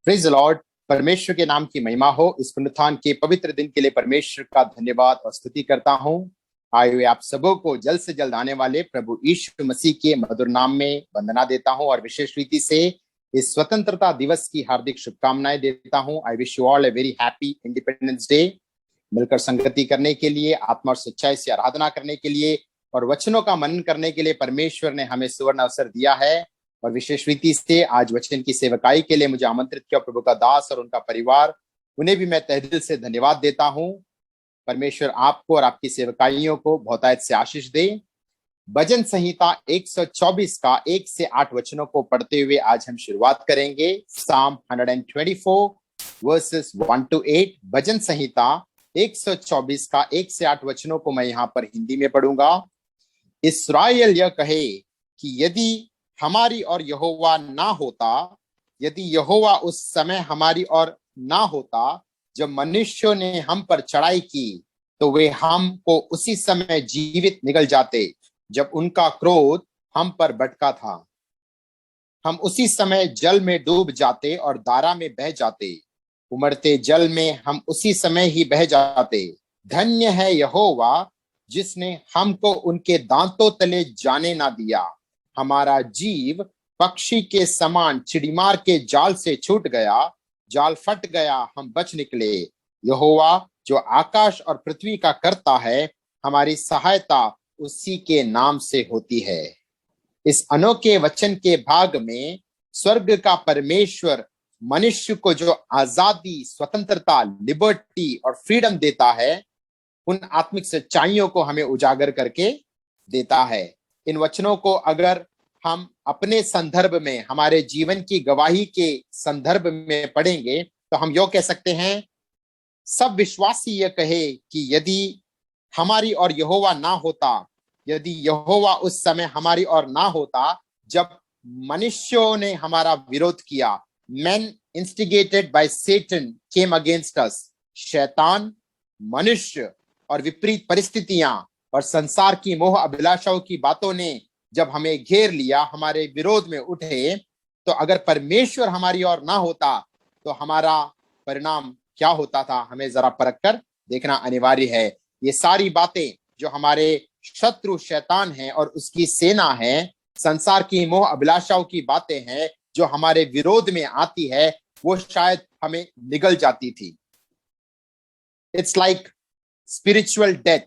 Praise the Lord. परमेश्वर के नाम की महिमा हो। इस पुनरुत्थान के पवित्र दिन के लिए परमेश्वर का धन्यवाद और स्तुति करता हूं। आए हुए आप सबों को जल्द से जल्द आने वाले प्रभु यीशु मसीह के मधुर नाम में वंदना देता हूं और विशेष रीति से इस स्वतंत्रता दिवस की हार्दिक शुभकामनाएं देता हूं। I wish you all a very happy independence day. मिलकर संगति करने के लिए, आत्मा और सच्चाई से आराधना करने के लिए और वचनों का मनन करने के लिए परमेश्वर ने हमें सुवर्ण अवसर दिया है। और विशेष रीति से आज वचन की सेवकाई के लिए मुझे आमंत्रित किया प्रभु का दास और उनका परिवार, उन्हें भी मैं तहे दिल से धन्यवाद देता हूं। परमेश्वर आपको और आपकी सेवकाइयों को बहुतायत से आशीष दे। भजन संहिता 124 का 1 से 8 वचनों को पढ़ते हुए आज हम शुरुआत करेंगे। Psalm 124 versus 1 to 8। भजन संहिता 124 का 1 से 8 वचनों को मैं यहाँ पर हिंदी में पढ़ूंगा। इस्राएल यह कहे कि यदि हमारी और यहोवा ना होता, यदि यहोवा उस समय हमारी और ना होता जब मनुष्यों ने हम पर चढ़ाई की, तो वे हमको उसी समय जीवित निगल जाते जब उनका क्रोध हम पर भड़का था। हम उसी समय जल में डूब जाते और दारा में बह जाते, उमड़ते जल में हम उसी समय ही बह जाते। धन्य है यहोवा जिसने हमको उनके दांतों तले जाने ना दिया। हमारा जीव पक्षी के समान चिड़ीमार के जाल से छूट गया, जाल फट गया, हम बच निकले। यहोवा जो आकाश और पृथ्वी का करता है, हमारी सहायता उसी के नाम से होती है। इस अनोखे वचन के भाग में स्वर्ग का परमेश्वर मनुष्य को जो आजादी, स्वतंत्रता, लिबर्टी और फ्रीडम देता है, उन आत्मिक सच्चाइयों को हमें उजागर करके देता है। इन वचनों को अगर हम अपने संदर्भ में, हमारे जीवन की गवाही के संदर्भ में पढ़ेंगे तो हम यो कह सकते हैं, सब विश्वासी यह कहे कि यदि हमारी और यहोवा ना होता, यदि यहोवा उस समय हमारी और ना होता जब मनुष्यों ने हमारा विरोध किया। Men instigated by Satan came against us। शैतान, मनुष्य और विपरीत परिस्थितियां और संसार की मोह अभिलाषाओं की बातों ने जब हमें घेर लिया, हमारे विरोध में उठे, तो अगर परमेश्वर हमारी ओर ना होता तो हमारा परिणाम क्या होता था, हमें जरा परख कर देखना अनिवार्य है। ये सारी बातें जो हमारे शत्रु शैतान है और उसकी सेना है, संसार की मोह अभिलाषाओं की बातें हैं जो हमारे विरोध में आती है, वो शायद हमें निगल जाती थी। It's like spiritual death,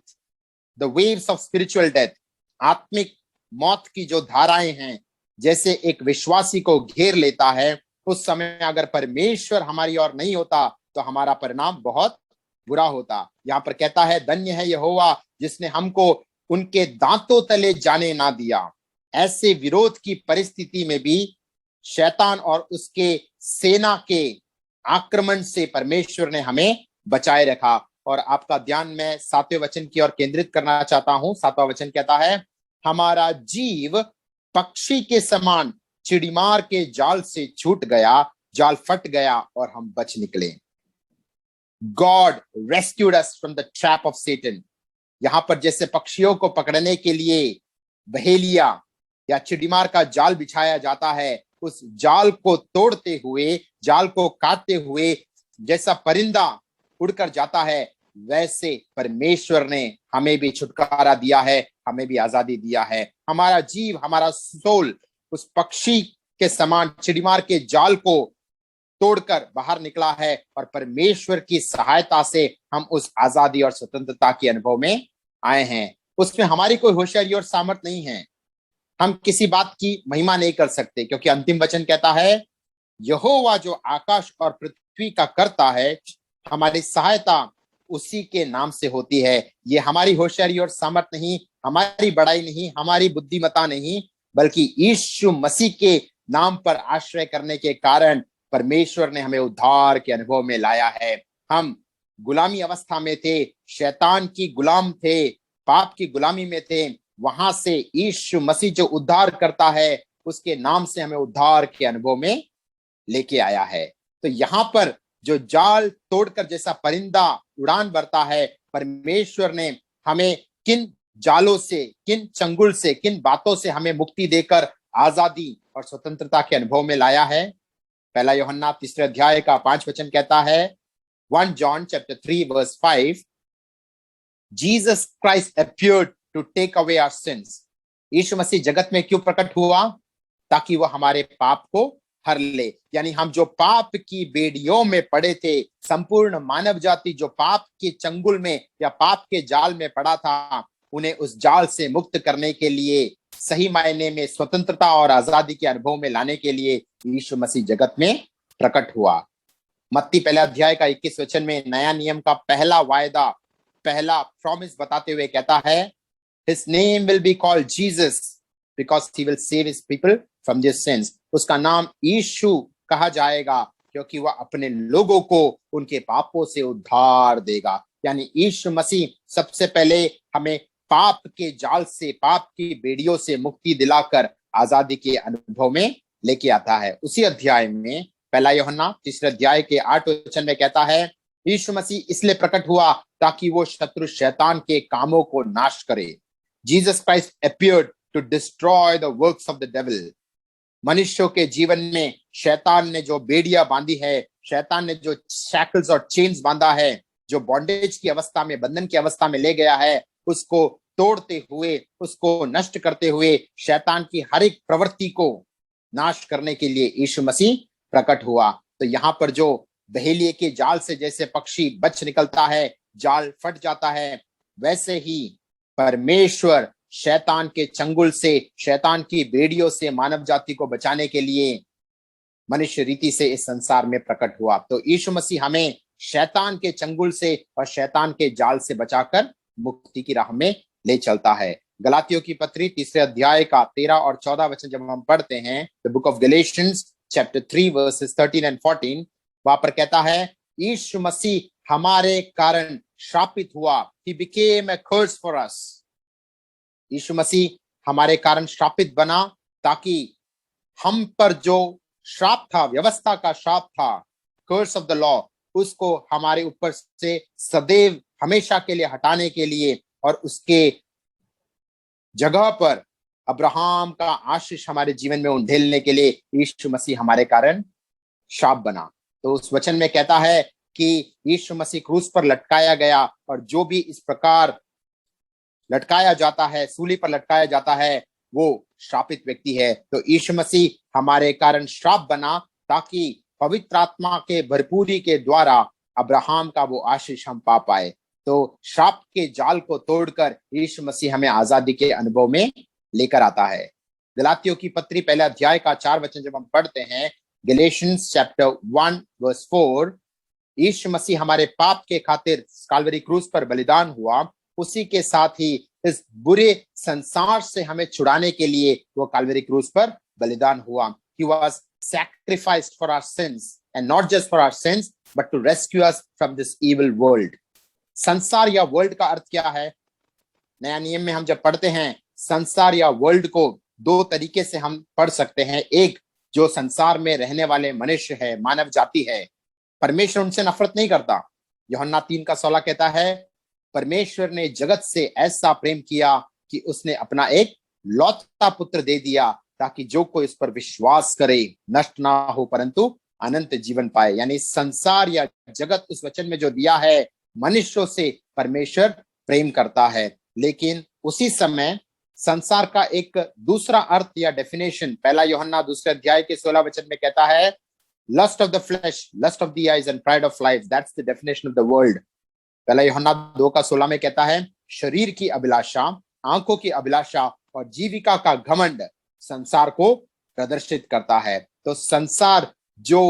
the waves of spiritual death. आत्मिक मौत की जो धाराएं हैं, जैसे एक विश्वासी को घेर लेता है, उस समय अगर परमेश्वर हमारी ओर नहीं होता तो हमारा परिणाम बहुत बुरा होता। यहाँ पर कहता है, धन्य है यहोवा जिसने हमको उनके दांतों तले जाने ना दिया। ऐसे विरोध की परिस्थिति में भी शैतान और उसके सेना के आक्रमण से परमेश्वर ने हमें बचाए रखा। और आपका ध्यान मैं 7वें वचन की ओर केंद्रित करना चाहता हूं। 7वां वचन कहता है, हमारा जीव पक्षी के समान चिड़ीमार के जाल से छूट गया, जाल फट गया और हम बच निकले। God rescued us from the trap of Satan. यहां पर जैसे पक्षियों को पकड़ने के लिए बहेलिया या चिड़ीमार का जाल बिछाया जाता है, उस जाल को तोड़ते हुए, जाल को काटते हुए जैसा परिंदा उड़कर जाता है, वैसे परमेश्वर ने हमें भी छुटकारा दिया है, हमें भी आजादी दिया है। हमारा जीव, हमारा सोल उस पक्षी के समान चिड़ीमार के जाल को तोड़कर बाहर निकला है और परमेश्वर की सहायता से हम उस आजादी और स्वतंत्रता के अनुभव में आए हैं। उसमें हमारी कोई होशियारी और सामर्थ नहीं है, हम किसी बात की महिमा नहीं कर सकते, क्योंकि अंतिम वचन कहता है, यहोवा जो आकाश और पृथ्वी का करता है, हमारी सहायता उसी के नाम से होती है। ये हमारी होशियारी और सामर्थ नहीं, हमारी बड़ाई नहीं, हमारी बुद्धिमता नहीं, बल्कि यीशु मसीह के नाम पर आश्रय करने के कारण परमेश्वर ने हमें उद्धार के अनुभव में लाया है। हम गुलामी अवस्था में थे, शैतान की गुलाम थे, पाप की गुलामी में थे, वहां से यीशु मसीह जो उद्धार करता है, उसके नाम से हमें उद्धार के अनुभव में लेके आया है। तो यहाँ पर जो जाल तोड़कर जैसा परिंदा उड़ान भरता है, परमेश्वर ने हमें किन जालों से, किन चंगुल से, किन बातों से हमें मुक्ति देकर आजादी और स्वतंत्रता के अनुभव में लाया है। पहला यूहन्ना 3 अध्याय का 5 वचन कहता है, 1 John chapter 3 verse 5, Jesus Christ appeared to take away our sins. यीशु मसीह जगत में क्यों प्रकट हुआ? ताकि वह हमारे पाप को हर ले। यानी हम जो पाप की बेड़ियों में पड़े थे, संपूर्ण मानव जाति जो पाप के चंगुल में या पाप के जाल में पड़ा था, उन्हें उस जाल से मुक्त करने के लिए, सही मायने में स्वतंत्रता और आजादी के अनुभव में लाने के लिए यीशु मसीह जगत में प्रकट हुआ। मत्ती 1 अध्याय का 21 वचन में नया नियम का पहला वायदा, पहला प्रॉमिस बताते हुए कहता है, His name will be called Jesus because he will save his people from their sins. उसका नाम यीशु कहा जाएगा क्योंकि वह अपने लोगों को उनके पापों से उद्धार देगा। यानी यीशु मसीह सबसे पहले हमें पाप के जाल से, पाप की बेड़ियों से मुक्ति दिलाकर आजादी के अनुभव में लेके आता है। उसी अध्याय में पहला यूहन्ना 3 अध्याय के 8 वचन में कहता है, यीशु मसीह इसलिए प्रकट हुआ ताकि वो शत्रु शैतान के कामों को नाश करे। Jesus Christ appeared to destroy the works of the devil. मनुष्यों के जीवन में शैतान ने जो बेड़ियां बांधी है, शैतान ने जो शैकल्स और चेन्स बांधा है, जो बॉन्डेज की अवस्था में, बंधन की अवस्था में ले गया है, उसको तोड़ते हुए, उसको नष्ट करते हुए, शैतान की हर एक प्रवृत्ति को नाश करने के लिए यीशु मसीह प्रकट हुआ। तो यहाँ पर जो बहेलिए के जाल से जैसे पक्षी बच निकलता है, जाल फट जाता है, वैसे ही परमेश्वर शैतान के चंगुल से, शैतान की बेड़ियों से मानव जाति को बचाने के लिए मनुष्य रीति से इस संसार में प्रकट हुआ। तो यीशु मसीह हमें शैतान के चंगुल से और शैतान के जाल से बचाकर मुक्ति की राह में ले चलता है। गलातियों की पत्री 3 अध्याय का 13 और 14 वचन जब हम पढ़ते हैं, the book of Galatians chapter 3 versus 13 and 14, वहां पर कहता है, यीशु मसीह हमारे कारण श्रापित हुआ। He became a curse for us. यीशु मसीह हमारे कारण श्रापित बना ताकि हम पर जो श्राप था, व्यवस्था का श्राप था, कर्स ऑफ द लॉ, उसको हमारे ऊपर से सदैव हमेशा के लिए हटाने के लिए और उसके जगह पर अब्राहम का आशीष हमारे जीवन में उंडेलने के लिए यीशु मसीह हमारे कारण श्राप बना। तो उस वचन में कहता है कि यीशु मसीह क्रूस पर लटकाया गया और जो भी इस प्रकार लटकाया जाता है, सूली पर लटकाया जाता है, वो श्रापित व्यक्ति है। तो यीशु मसीह हमारे कारण श्राप बना ताकि पवित्र आत्मा के भरपूरी के द्वारा अब्राहम का वो आशीष हम पा पाए। तो श्राप के जाल को तोड़कर यीशु मसीह हमें आजादी के अनुभव में लेकर आता है। गलातियों की पत्री 1 अध्याय का 4 वचन जब हम पढ़ते हैं, गैलेशियंस चैप्टर 1 वर्स 4, यीशु मसीह हमारे पाप के खातिर काल्वरी क्रूस पर बलिदान हुआ, उसी के साथ ही इस बुरे संसार से हमें छुड़ाने के लिए वो काल्वरी क्रूस पर बलिदान हुआ। He was sacrificed for our sins and not just for our sins but to rescue us from this evil world. संसार या वर्ल्ड का अर्थ क्या है? नया नियम में हम जब पढ़ते हैं संसार या वर्ल्ड को दो तरीके से हम पढ़ सकते हैं। एक, जो संसार में रहने वाले मनुष्य है, मानव जाति है, परमेश्वर उनसे नफरत नहीं करता। यूहन्ना 3:16 कहता है, परमेश्वर ने जगत से ऐसा प्रेम किया कि उसने अपना एक लौता पुत्र दे दिया ताकि जो कोई इस पर विश्वास करे नष्ट ना हो परंतु अनंत जीवन पाए। यानी संसार या जगत उस वचन में जो दिया है, मनुष्यों से परमेश्वर प्रेम करता है। लेकिन उसी समय संसार का एक दूसरा अर्थ या डेफिनेशन पहला यूहन्ना 2 अध्याय के 16 वचन में कहता है, lust of the flesh, lust of the eyes and pride of life, that's the definition of the world. पहला यूहन्ना 2:16 में कहता है, शरीर की अभिलाषा, आंखों की अभिलाषा और जीविका का घमंड संसार को प्रदर्शित करता है। तो संसार जो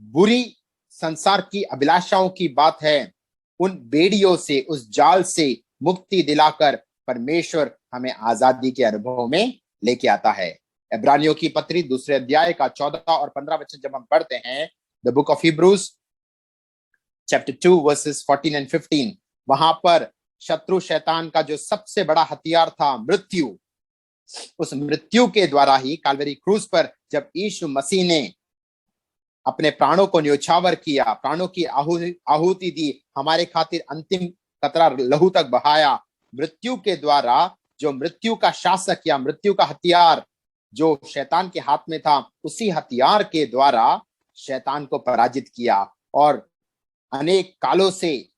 बुरी संसार की अभिलाषाओं की बात है, उन बेड़ियों से, उस जाल से मुक्ति दिलाकर परमेश्वर हमें आजादी के अनुभव में लेके आता है। इब्रानियों की पत्री 2 अध्याय का 14 और 15 वचन जब हम पढ़ते हैं, the book of Hebrews chapter 2 versus 14 and 15, वहां पर शत्रु शैतान का जो सबसे बड़ा हथियार था मृत्यु, उस मृत्यु के द्वारा ही काल्वरी क्रूस पर जब यीशु मसीह ने अपने प्राणों को न्योछावर किया, प्राणों की आहुति दी, हमारे खातिर अंतिम कतरा लहू तक बहाया, मृत्यु के द्वारा जो मृत्यु का शासक या मृत्यु का हथियार जो शैतान के हाथ में था, उसी हथियार के द्वारा शैतान को पराजित किया और अनेक कालों से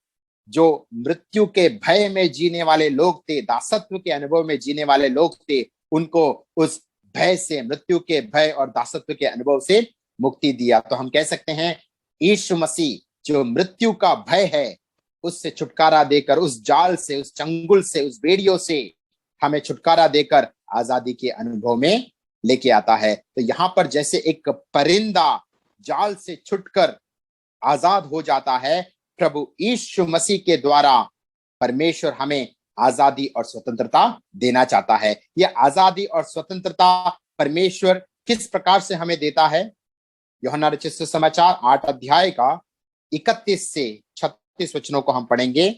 जो मृत्यु के भय में जीने वाले लोग थे, दासत्व के अनुभव में जीने वाले लोग थे, उनको उस भय से, मृत्यु के भय और दासत्व के अनुभव से मुक्ति दिया। तो हम कह सकते हैं यीशु मसीह जो मृत्यु का भय है उससे छुटकारा देकर, उस जाल से, उस चंगुल से, उस बेड़ियों से हमें छुटकारा देकर आजादी के अनुभव में लेके आता है। तो यहाँ पर जैसे एक परिंदा जाल से छुटकर आजाद हो जाता है, प्रभु यीशु मसीह के द्वारा परमेश्वर हमें आजादी और स्वतंत्रता देना चाहता है। यह आजादी और स्वतंत्रता परमेश्वर किस प्रकार से हमें देता है? यूहन्ना रचित सुसमाचार 8 अध्याय का 31 से 36 वचनों को हम पढ़ेंगे।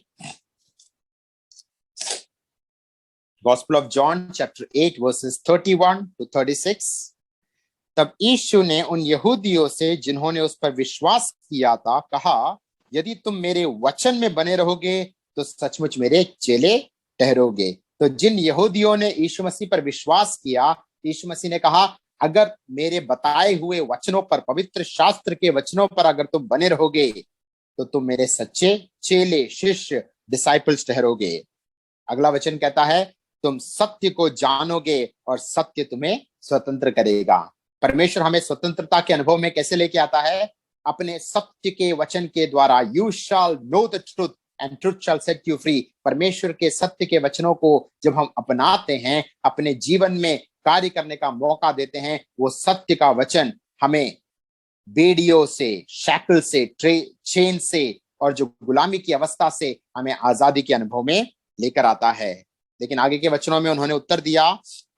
Gospel of John chapter 8 versus 31 to 36। तब यीशु ने उन यहूदियों से जिन्होंने उस पर विश्वास किया था कहा, यदि तुम मेरे वचन में बने रहोगे तो सचमुच मेरे चेले ठहरोगे। तो जिन यहूदियों ने यीशु मसीह पर विश्वास किया, यीशु मसीह ने कहा, अगर मेरे बताए हुए वचनों पर, पवित्र शास्त्र के वचनों पर अगर तुम बने रहोगे तो तुम मेरे सच्चे चेले, शिष्य, डिसाइपल्स ठहरोगे। अगला वचन कहता है, तुम सत्य को जानोगे और सत्य तुम्हें स्वतंत्र करेगा। परमेश्वर हमें स्वतंत्रता के अनुभव में कैसे लेके आता है? अपने सत्य के वचन के द्वारा। You shall know the truth and truth shall set you free. परमेश्वर के सत्य के वचनों को जब हम अपनाते हैं, अपने जीवन में कार्य करने का मौका देते हैं, वो सत्य का वचन हमें बेड़ियों से, शैकल से, चेन से और जो गुलामी की अवस्था से हमें आजादी के अनुभव में लेकर आता है। लेकिन आगे के वचनों में उन्होंने उत्तर दिया,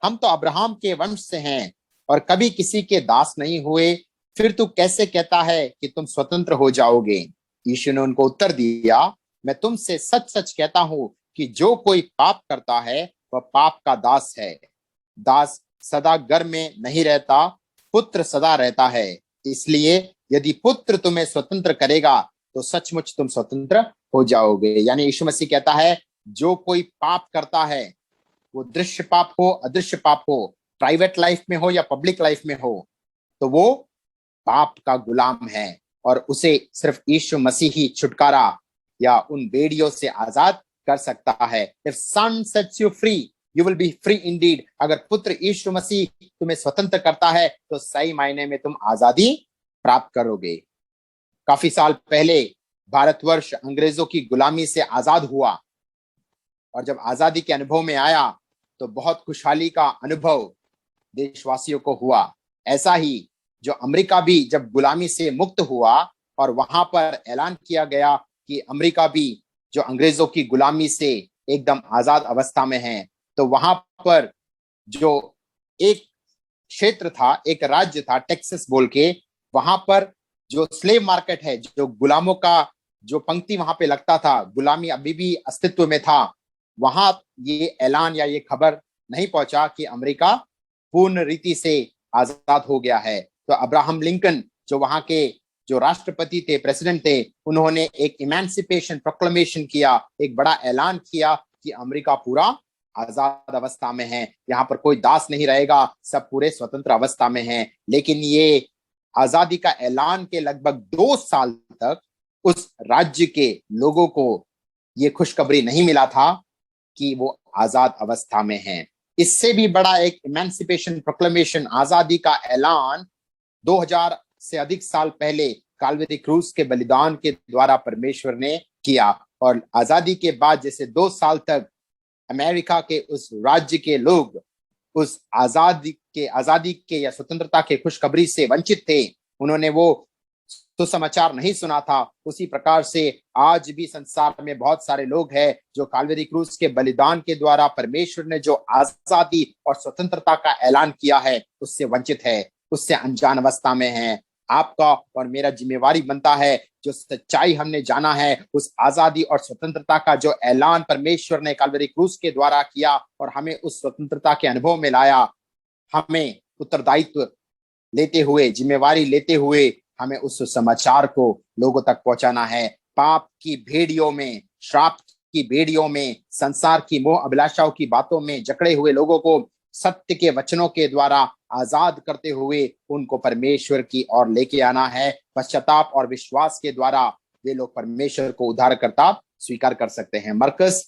हम तो अब्राहम के वंश से हैं और कभी किसी के दास नहीं हुए, फिर तू कैसे कहता है कि तुम स्वतंत्र हो जाओगे? यीशु ने उनको उत्तर दिया, मैं तुमसे सच सच कहता हूं कि जो कोई पाप करता है वह पाप का दास है। दास सदा घर में नहीं रहता, पुत्र सदा रहता है। इसलिए यदि पुत्र तुम्हें स्वतंत्र करेगा तो सचमुच तुम स्वतंत्र हो जाओगे। यानी यीशु मसीह कहता है, जो कोई पाप करता है, वो दृश्य पाप हो, अदृश्य पाप हो, प्राइवेट लाइफ में हो या पब्लिक लाइफ में हो, तो वो पाप का गुलाम है और उसे सिर्फ यीशु मसीह ही छुटकारा या उन बेड़ियों से आजाद कर सकता है। If son sets you free you will be free indeed. अगर पुत्र यीशु मसीह तुम्हें स्वतंत्र करता है तो सही मायने में तुम आजादी प्राप्त करोगे। काफी साल पहले भारतवर्ष अंग्रेजों की गुलामी से आजाद हुआ और जब आजादी के अनुभव में आया तो बहुत खुशहाली का अनुभव देशवासियों को हुआ। ऐसा ही जो अमेरिका भी जब गुलामी से मुक्त हुआ और वहां पर ऐलान किया गया कि अमेरिका भी जो अंग्रेजों की गुलामी से एकदम आजाद अवस्था में है, तो वहां पर जो एक क्षेत्र था, एक राज्य था टेक्सास बोल के, वहां पर जो स्लेव मार्केट है, जो गुलामों का जो पंक्ति वहां पे लगता था, गुलामी अभी भी अस्तित्व में था, वहां ये ऐलान या ये खबर नहीं पहुंचा कि अमेरिका पूर्ण रीति से आजाद हो गया है। तो अब्राहम लिंकन जो वहां के जो राष्ट्रपति थे, प्रेसिडेंट थे, उन्होंने एक इमेंसिपेशन प्रोक्लेमेशन किया, एक बड़ा ऐलान किया कि अमेरिका पूरा आजाद अवस्था में है, यहाँ पर कोई दास नहीं रहेगा, सब पूरे स्वतंत्र अवस्था में हैं। लेकिन ये आजादी का ऐलान के लगभग 2 साल तक उस राज्य के लोगों को ये खुशखबरी नहीं मिला था कि वो आजाद अवस्था में हैं। इससे भी बड़ा एक इमेंसिपेशन प्रोक्लेमेशन, आजादी का ऐलान 2000 से अधिक साल पहले काल्वरी क्रूस के बलिदान के द्वारा परमेश्वर ने किया। और आजादी के बाद जैसे 2 साल तक अमेरिका के उस राज्य के लोग उस आजादी के या स्वतंत्रता के खुशखबरी से वंचित थे, उन्होंने वो सुसमाचार नहीं सुना था, उसी प्रकार से आज भी संसार में बहुत सारे लोग हैं जो काल्वरी क्रूस के बलिदान के द्वारा परमेश्वर ने जो आजादी और स्वतंत्रता का ऐलान किया है उससे वंचित है, उससे अनजान अवस्था में है। आपका और मेरा जिम्मेवारी बनता है, जो सच्चाई हमने जाना है, उस आजादी और स्वतंत्रता का जो ऐलान परमेश्वर ने काल्वरी क्रूस के द्वारा किया और हमें उस स्वतंत्रता के अनुभव में लाया, हमें उत्तरदायित्व लेते हुए, जिम्मेवारी लेते हुए हमें उस समाचार को लोगों तक पहुंचाना है। पाप की भेड़ियों में, श्राप की भेड़ियों में, संसार की मोह अभिलाषाओं की बातों में जकड़े हुए लोगों को सत्य के वचनों के द्वारा आजाद करते हुए उनको परमेश्वर की ओर लेके आना है। पश्चाताप और विश्वास के द्वारा वे लोग परमेश्वर को उद्धारकर्ता स्वीकार कर सकते हैं। मरकस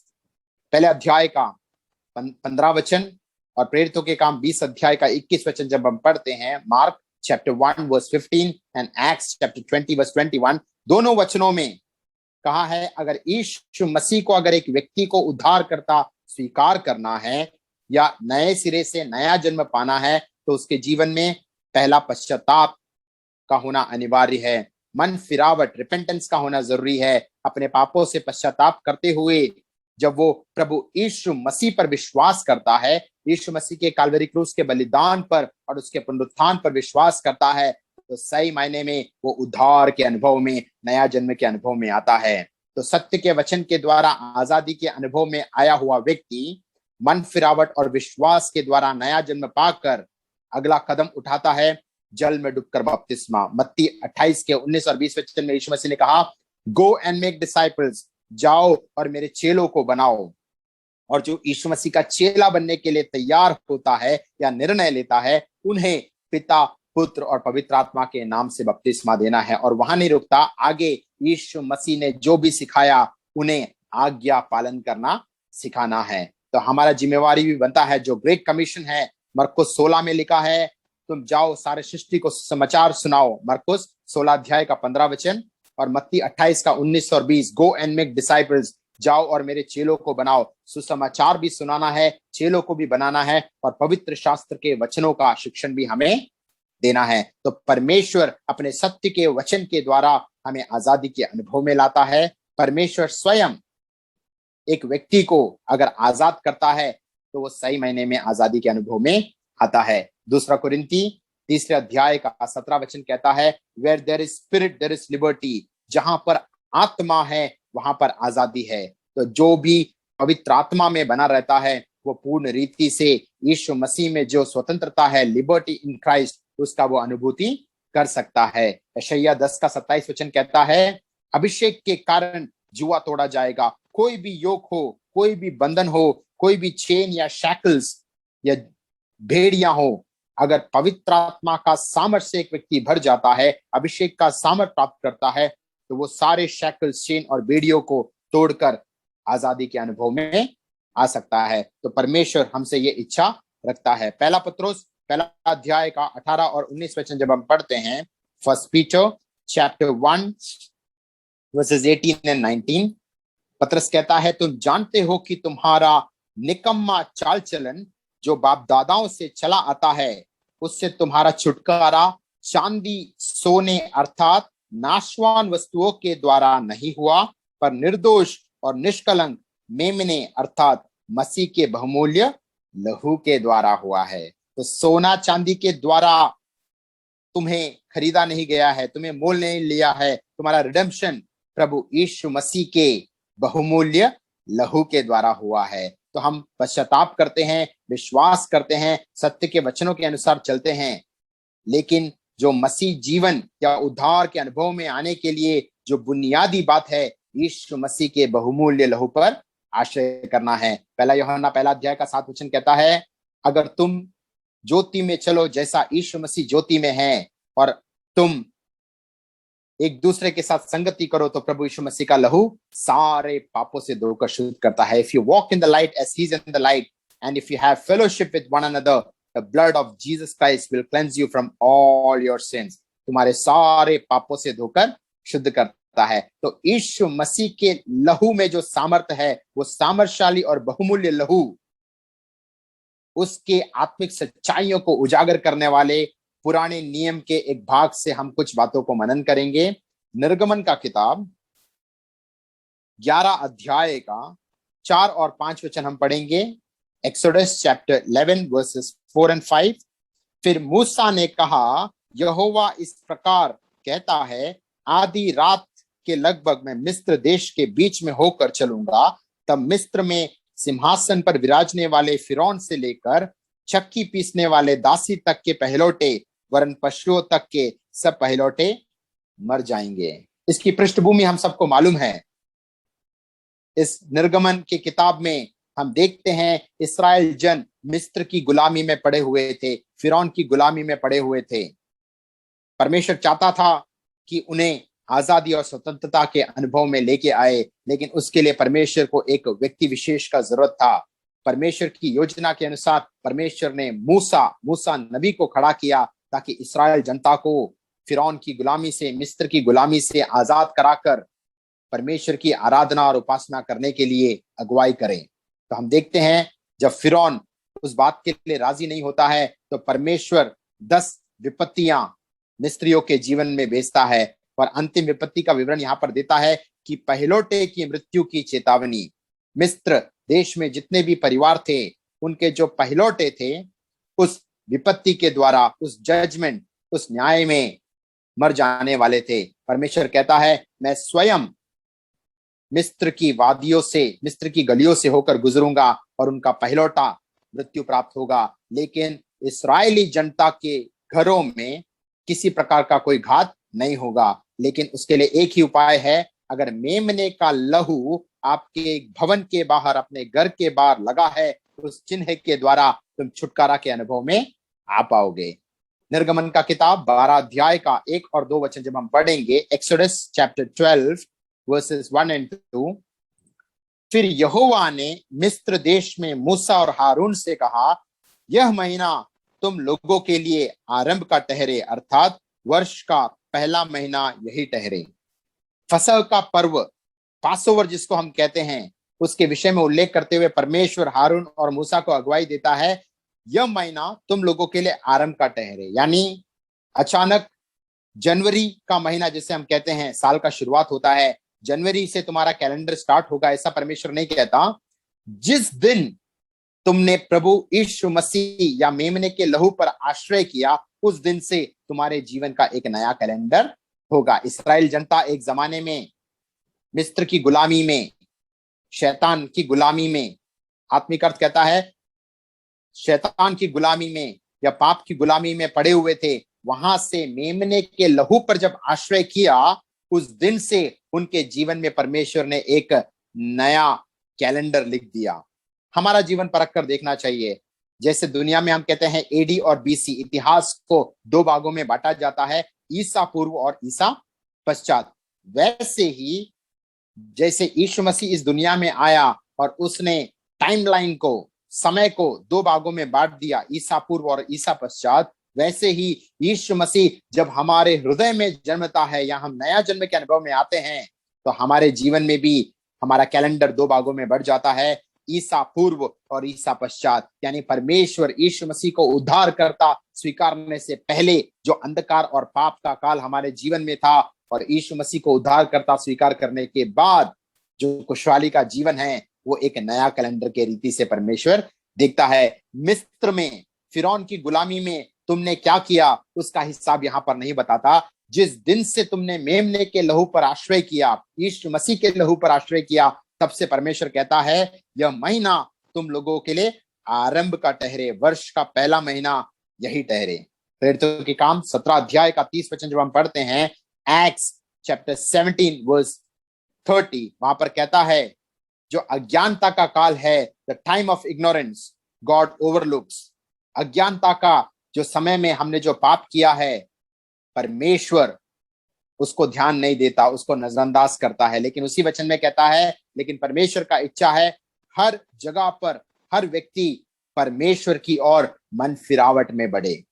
पहले अध्याय का 15 वचन और प्रेरितों के काम 20 अध्याय का 21 वचन जब हम पढ़ते हैं, Mark chapter 1 verse 15 and Acts chapter 20 verse 21, दोनों वचनों में कहा है अगर यीशु मसीह को अगर एक व्यक्ति को उद्धारकर्ता स्वीकार करना है या नए सिरे से नया जन्म पाना है तो उसके जीवन में पहला पश्चाताप का होना अनिवार्य है। मन फिरावट, रिपेंटेंस का होना जरूरी है। अपने पापों से पश्चाताप करते हुए जब वो प्रभु यीशु मसीह पर विश्वास करता है, यीशु मसीह के काल्वरी क्रूस के बलिदान पर और उसके पुनरुत्थान पर विश्वास करता है, तो सही मायने में वो उद्धार के अनुभव में, नया जन्म के अनुभव में आता है। तो सत्य के वचन के द्वारा आजादी के अनुभव में आया हुआ व्यक्ति मन फिरावट और विश्वास के द्वारा नया जन्म पाकर अगला कदम उठाता है, जल में डूबकर बपतिस्मा। मत्ती 28 के 19 और 20 वचन में यीशु मसीह ने कहा, गो एंड मेक डिसाइपल्स, जाओ और मेरे चेलों को बनाओ। और जो यीशु मसीह का चेला बनने के लिए तैयार होता है या निर्णय लेता है, उन्हें पिता, पुत्र और पवित्र आत्मा के नाम से बपतिस्मा देना है। और वहां नहीं रुकता, आगे यीशु मसीह ने जो भी सिखाया उन्हें आज्ञा पालन करना सिखाना है। तो हमारा जिम्मेवारी भी बनता है, जो ग्रेट कमीशन है मरकुस 16 में लिखा है, तुम जाओ सारे सृष्टि को समाचार सुनाओ। मरकुस 16 अध्याय का 15 वचन और मत्ती 28 का 19 और 20, गो एंड मेक डिसाइपल्स, जाओ और मेरे चेलों को बनाओ। सुसमाचार भी सुनाना है, चेलों को भी बनाना है और पवित्र शास्त्र के वचनों का शिक्षण भी हमें देना है। तो परमेश्वर अपने सत्य के वचन के द्वारा हमें आजादी के अनुभव में लाता है। परमेश्वर स्वयं एक व्यक्ति को अगर आजाद करता है तो वो सही मायने में आजादी के अनुभव में आता है। दूसरा कुरिन्ती 3 अध्याय का 17 वचन कहता है, where there is spirit there is liberty, जहां पर आत्मा है वहां पर आजादी है। तो जो भी पवित्र आत्मा में बना रहता है वो पूर्ण रीति से यीशु मसीह में जो स्वतंत्रता है, लिबर्टी इन क्राइस्ट, उसका वो अनुभूति कर सकता है। यशायाह 10 का 27 वचन कहता है, अभिषेक के कारण जुआ तोड़ा जाएगा। कोई भी योक हो, कोई भी बंधन हो, कोई भी चेन या शैकल्स या भेड़ियां हो, अगर पवित्र आत्मा का सामर्थ से एक व्यक्ति भर जाता है, अभिषेक का सामर्थ प्राप्त करता है, तो वो सारे शैकल्स, चेन और बेड़ियों को तोड़कर आजादी के अनुभव में आ सकता है। तो परमेश्वर हमसे ये इच्छा रखता है। पहला पत्रोस पहला अध्याय का 18 और 19 वचन जब हम पढ़ते हैं, first Peter chapter 1 versus 18 and 19, पत्रस कहता है, तुम जानते हो कि तुम्हारा निकम्मा चाल चलन जो बाप दादाओं से चला आता है, उससे तुम्हारा छुटकारा चांदी सोने अर्थात नाशवान वस्तुओं के द्वारा नहीं हुआ, पर निर्दोष और निष्कलंक मेमने अर्थात मसीह के बहुमूल्य लहू के द्वारा हुआ है। तो सोना चांदी के द्वारा तुम्हें खरीदा नहीं गया है, तुम्हें मोल नहीं लिया है। तुम्हारा रिडेम्पशन प्रभु यीशु मसीह के बहुमूल्य लहू के द्वारा हुआ है। तो हम पश्चाताप करते हैं, विश्वास करते हैं, सत्य के वचनों के अनुसार चलते हैं, लेकिन जो मसीह जीवन या उद्धार के अनुभव में आने के लिए जो बुनियादी बात है, यीशु मसीह के बहुमूल्य लहू पर आश्रय करना है। पहला यूहन्ना पहला अध्याय का 7 वचन कहता है, अगर तुम ज्योति में चलो जैसा यीशु मसीह ज्योति में है, और तुम एक दूसरे के साथ संगति करो, तो प्रभु यीशु मसीह का लहू सारे पापों से धोकर शुद्ध करता है। If you walk in the light as he is in the light, and if you have fellowship with one another, the blood of Jesus Christ will cleanse you from all your sins. तुम्हारे सारे पापों से धोकर शुद्ध करता है। तो यीशु मसीह के लहू में जो सामर्थ्य है, वो सामर्थशाली और बहुमूल्य लहू उसके आत्मिक सच्चाइयों को उजागर करने वाले पुराने नियम के एक भाग से हम कुछ बातों को मनन करेंगे। निर्गमन का किताब 11 अध्याय का 4 और 5 वचन हम पढ़ेंगे। Exodus chapter 11 versus 4 and 5। फिर मूसा ने कहा, यहोवा इस प्रकार कहता है, आधी रात के लगभग मैं मिस्र देश के बीच में होकर चलूंगा। तब मिस्र में सिंहासन पर विराजने वाले फिरौन से लेकर चक्की पीसने वाले दासी तक के पहलौटे, वरन पशुओं तक के सब पहलौटे मर जाएंगे। इसकी पृष्ठभूमि हम सबको मालूम है। इस निर्गमन की किताब में हम देखते हैं इस्राएल जन मिस्र की गुलामी में पड़े हुए थे, फिरौन की गुलामी में पड़े हुए थे। परमेश्वर चाहता था कि उन्हें आजादी और स्वतंत्रता के अनुभव में लेके आए, लेकिन उसके लिए परमेश्वर को एक व्यक्ति विशेष का जरूरत था। परमेश्वर की योजना के अनुसार परमेश्वर ने मूसा नबी को खड़ा किया ताकि इस्राएल जनता को फिरौन की गुलामी से, मिस्र की गुलामी से आजाद कराकर परमेश्वर की आराधना और उपासना करने के लिए अगुवाई करें। तो हम देखते हैं जब फिरौन उस बात के लिए राजी नहीं होता है तो परमेश्वर 10 विपत्तियां मिस्रियों के जीवन में भेजता है और अंतिम विपत्ति का विवरण यहाँ पर देता है कि पहलोटे की मृत्यु की चेतावनी। मिस्र देश में जितने भी परिवार थे उनके जो पहलोटे थे उस विपत्ति के द्वारा, उस जजमेंट, उस न्याय में मर जाने वाले थे। परमेश्वर कहता है मैं स्वयं मिस्र की वादियों से, मिस्र की गलियों से होकर गुजरूंगा और उनका पहलौटा मृत्यु प्राप्त होगा, लेकिन इस्राएली जनता के घरों में किसी प्रकार का कोई घात नहीं होगा। लेकिन उसके लिए एक ही उपाय है, अगर मेमने का लहू आपके भवन के बाहर, अपने घर के बाहर लगा है, उस चिन्ह के द्वारा तुम छुटकारा के अनुभव में आ पाओगे। निर्गमन का किताब 12 अध्याय का 1 और 2 वचन जब हम पढ़ेंगे, एक्सोडस चैप्टर 12 वर्सेस 1 और 2। फिर यहोवा ने मिस्र देश में मूसा और हारून से कहा, यह महीना तुम लोगों के लिए आरंभ का ठहरे, अर्थात वर्ष का पहला महीना यही ठहरे। फसह का पर्व, पासओवर जिसको हम कहते हैं, उसके विषय में उल्लेख करते हुए परमेश्वर हारून और मूसा को अगुवाई देता है, यह महीना तुम लोगों के लिए आरंभ का ठहरे। यानी अचानक जनवरी का महीना जिसे हम कहते हैं, साल का शुरुआत होता है, जनवरी से तुम्हारा कैलेंडर स्टार्ट होगा, ऐसा परमेश्वर नहीं कहता। जिस दिन तुमने प्रभु यीशु मसीह या मेमने के लहू पर आश्रय किया, उस दिन से तुम्हारे जीवन का एक नया कैलेंडर होगा। इस्राएल जनता एक जमाने में मिस्र की गुलामी में, शैतान की गुलामी में, आत्मिक अर्थ कहता है शैतान की गुलामी में या पाप की गुलामी में पड़े हुए थे। वहां से मेमने के लहू पर जब आश्रय किया, उस दिन से उनके जीवन में परमेश्वर ने एक नया कैलेंडर लिख दिया। हमारा जीवन परख कर देखना चाहिए। जैसे दुनिया में हम कहते हैं एडी और बीसी, इतिहास को 2 भागों में बांटा जाता है, ईसा पूर्व और ईसा पश्चात। वैसे ही जैसे यीशु मसीह इस दुनिया में आया और उसने टाइमलाइन को, समय को 2 भागों में बांट दिया, ईसा पूर्व और ईसा पश्चात, वैसे ही यीशु मसीह जब हमारे हृदय में जन्मता है या हम नया जन्म के अनुभव में आते हैं, तो हमारे जीवन में भी हमारा कैलेंडर 2 भागों में बढ़ जाता है, ईसा पूर्व और ईसा पश्चात। यानी परमेश्वर यीशु मसीह को उद्धार करता स्वीकारने से पहले जो अंधकार और पाप का काल हमारे जीवन में था, और यीशु मसीह को उद्धार करता स्वीकार करने के बाद जो खुशहाली का जीवन है, वो एक नया कैलेंडर के रीति से परमेश्वर देखता है। मिस्र में फिरौन की गुलामी में तुमने क्या किया, उसका हिसाब यहाँ पर नहीं बताता। जिस दिन से तुमने मेमने के लहू पर आश्रय किया, यीशु मसीह के लहू पर आश्रय किया, तब से परमेश्वर कहता है यह महीना तुम लोगों के लिए आरंभ का ठहरे, वर्ष का पहला महीना यही ठहरे। प्रेरितों के काम 17 अध्याय का 30 वचन जब हम पढ़ते हैं, एक्ट्स चैप्टर 17 वर्स 30, वहां पर कहता है जो अज्ञानता का काल है, the time of ignorance God overlooks. अज्ञानता का जो समय में हमने जो पाप किया है, परमेश्वर उसको ध्यान नहीं देता, उसको नजरअंदाज करता है। लेकिन उसी वचन में कहता है, लेकिन परमेश्वर का इच्छा है हर जगह पर हर व्यक्ति परमेश्वर की ओर मन फिरावट में बढ़े।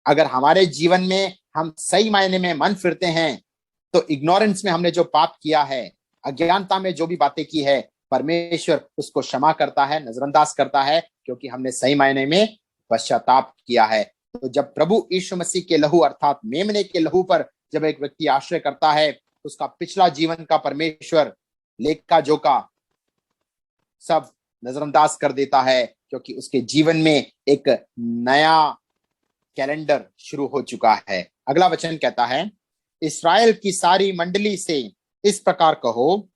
अगर हमारे जीवन में हम सही मायने में मन फिरते हैं, तो इग्नोरेंस में हमने जो पाप किया है, अज्ञानता में जो भी बातें की है, परमेश्वर उसको क्षमा करता है, नजरअंदाज करता है, क्योंकि हमने सही मायने में पश्चाताप किया है। तो जब प्रभु यीशु मसीह के लहू अर्थात मेमने के लहू पर जब एक व्यक्ति आश्रय करता है, उसका पिछला जीवन का परमेश्वर लेखा जोखा सब नजरअंदाज कर देता है, क्योंकि उसके जीवन में एक नया कैलेंडर शुरू हो चुका है। अगला वचन कहता है, इस्राएल की सारी मंडली से इस प्रकार कहो,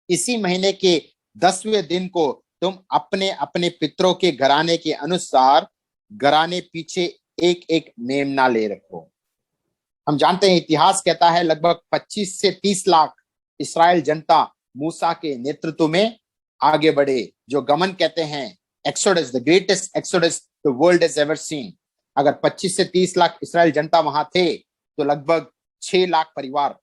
इसी महीने के 10वें दिन को तुम अपने अपने पितरों के घराने के अनुसार घराने पीछे एक एक मेमना ले रखो। हम जानते हैं इतिहास कहता है लगभग 25 से 30 लाख इस्राएल जनता मूसा के नेतृत्व में आगे बढ़े, जो गमन कहते हैं, exodus, the greatest exodus the world has ever seen. अगर 25 से 30 लाख इसराइल जनता वहां थे, तो लगभग 6 लाख परिवार,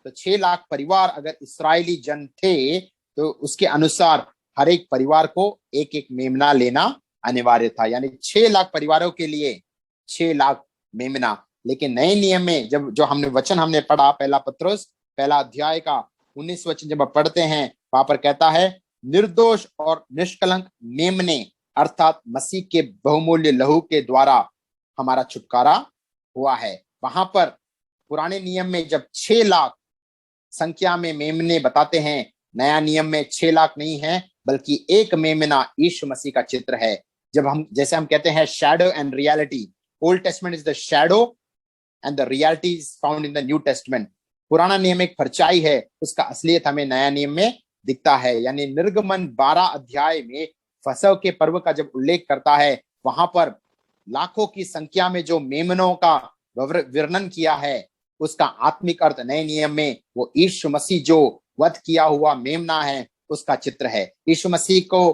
तो 6 लाख परिवार अगर इसराइली जन थे, तो उसके अनुसार हर एक परिवार को एक एक मेमना लेना अनिवार्य था, यानी 6 लाख परिवारों के लिए 6 लाख मेमना। लेकिन नए नियम में जब जो हमने वचन हमने पढ़ा, पहला पत्रुस पहला अध्याय का 19 वचन जब आप पढ़ते हैं, वहां पर कहता है निर्दोष और निष्कलंक मेमने, अर्थात मसीह के बहुमूल्य लहू के द्वारा हमारा छुटकारा हुआ है। वहां पर पुराने नियम में जब 6 लाख संख्या में मेमने बताते हैं, नया नियम में 6 लाख नहीं है, बल्कि एक मेमना यीशु मसीह का चित्र है। जब हम, जैसे हम कहते हैं shadow and reality, old testament is the shadow and the reality is found in the new testament. पुराना नियम एक परछाई है, उसका असलियत हमें नया नियम में दिखता है। यानी निर्गमन 12 अध्याय में फसह के पर्व का जब उल्लेख करता है, वहां पर लाखों की संख्या में जो मेमनों का वर्णन किया है, उसका आत्मिक अर्थ नए नियम में वो यीशु मसीह जो वध किया हुआ मेमना है, उसका चित्र है। यीशु मसीह को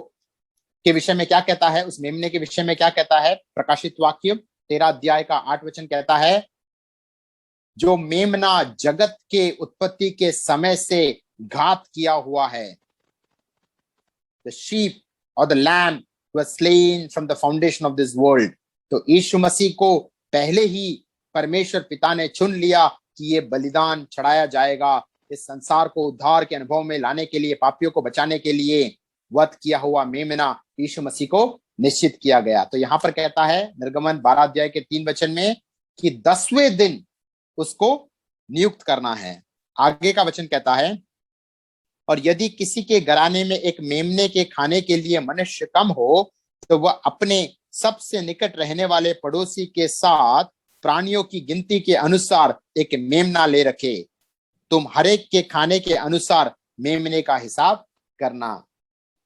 के विषय में क्या कहता है, उस मेमने के विषय में क्या कहता है? प्रकाशित वाक्य 13 अध्याय का 8 वचन कहता है, जो मेमना जगत के उत्पत्ति के समय से घात किया हुआ है। The sheep or the lamb was slain from the foundation of this world। तो यीशु मसीह को पहले ही परमेश्वर पिता ने चुन लिया कि ये बलिदान चढ़ाया जाएगा, इस संसार को उद्धार के अनुभव में लाने के लिए, पापियों को बचाने के लिए वध किया हुआ मेमना यीशु मसीह को निश्चित किया गया। तो यहां पर कहता है निर्गमन 12 अध्याय के 3 वचन में कि 10वें दिन उसको नियुक्त करना है। आगे का वचन कहता है, और यदि किसी के घराने में एक मेमने के खाने के लिए मनुष्य कम हो, तो वह अपने सबसे निकट रहने वाले पड़ोसी के साथ प्राणियों की गिनती के अनुसार एक मेमना ले रखे। तुम हरेक के खाने के अनुसार मेमने का हिसाब करना।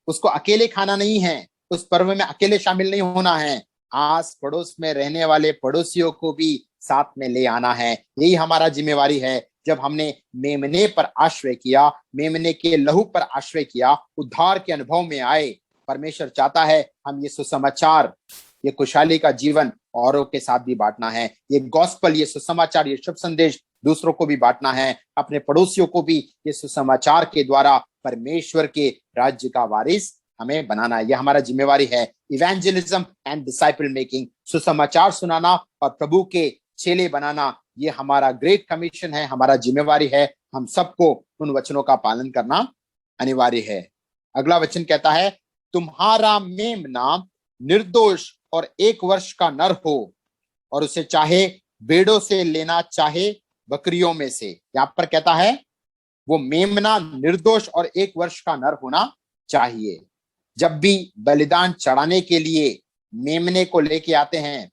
उसको अकेले खाना नहीं है, उस पर्व में अकेले शामिल नहीं होना है, आस पड़ोस में रहने वाले पड़ोसियों को भी साथ में ले आना है। यही हमारा जिम्मेवारी है। जब हमने मेमने पर आश्रय किया, मेमने के लहू पर आश्रय किया, उद्धार के अनुभव में आए, परमेश्वर चाहता है हम ये सुसमाचार, ये खुशहाली का जीवन औरों के साथ भी बांटना है। ये गॉस्पल, ये सुसमाचार, ये शुभ संदेश दूसरों को भी बांटना है, अपने पड़ोसियों को भी ये सुसमाचार के द्वारा परमेश्वर के राज्य का वारिस हमें बनाना है। ये हमारा जिम्मेवारी है। इवेंजलिज्म एंड डिसाइपल मेकिंग, सुसमाचार सुनाना और प्रभु के चेले बनाना, ये हमारा ग्रेट कमीशन है, हमारा जिम्मेवारी है। हम सबको उन वचनों का पालन करना अनिवार्य है। अगला वचन कहता है, तुम्हारा मेमना निर्दोष और 1 वर्ष का नर हो, और उसे चाहे भेड़ों से लेना, चाहे बकरियों में से। यहां पर कहता है वो मेमना निर्दोष और 1 वर्ष का नर होना चाहिए। जब भी बलिदान चढ़ाने के लिए मेमने को लेके आते हैं,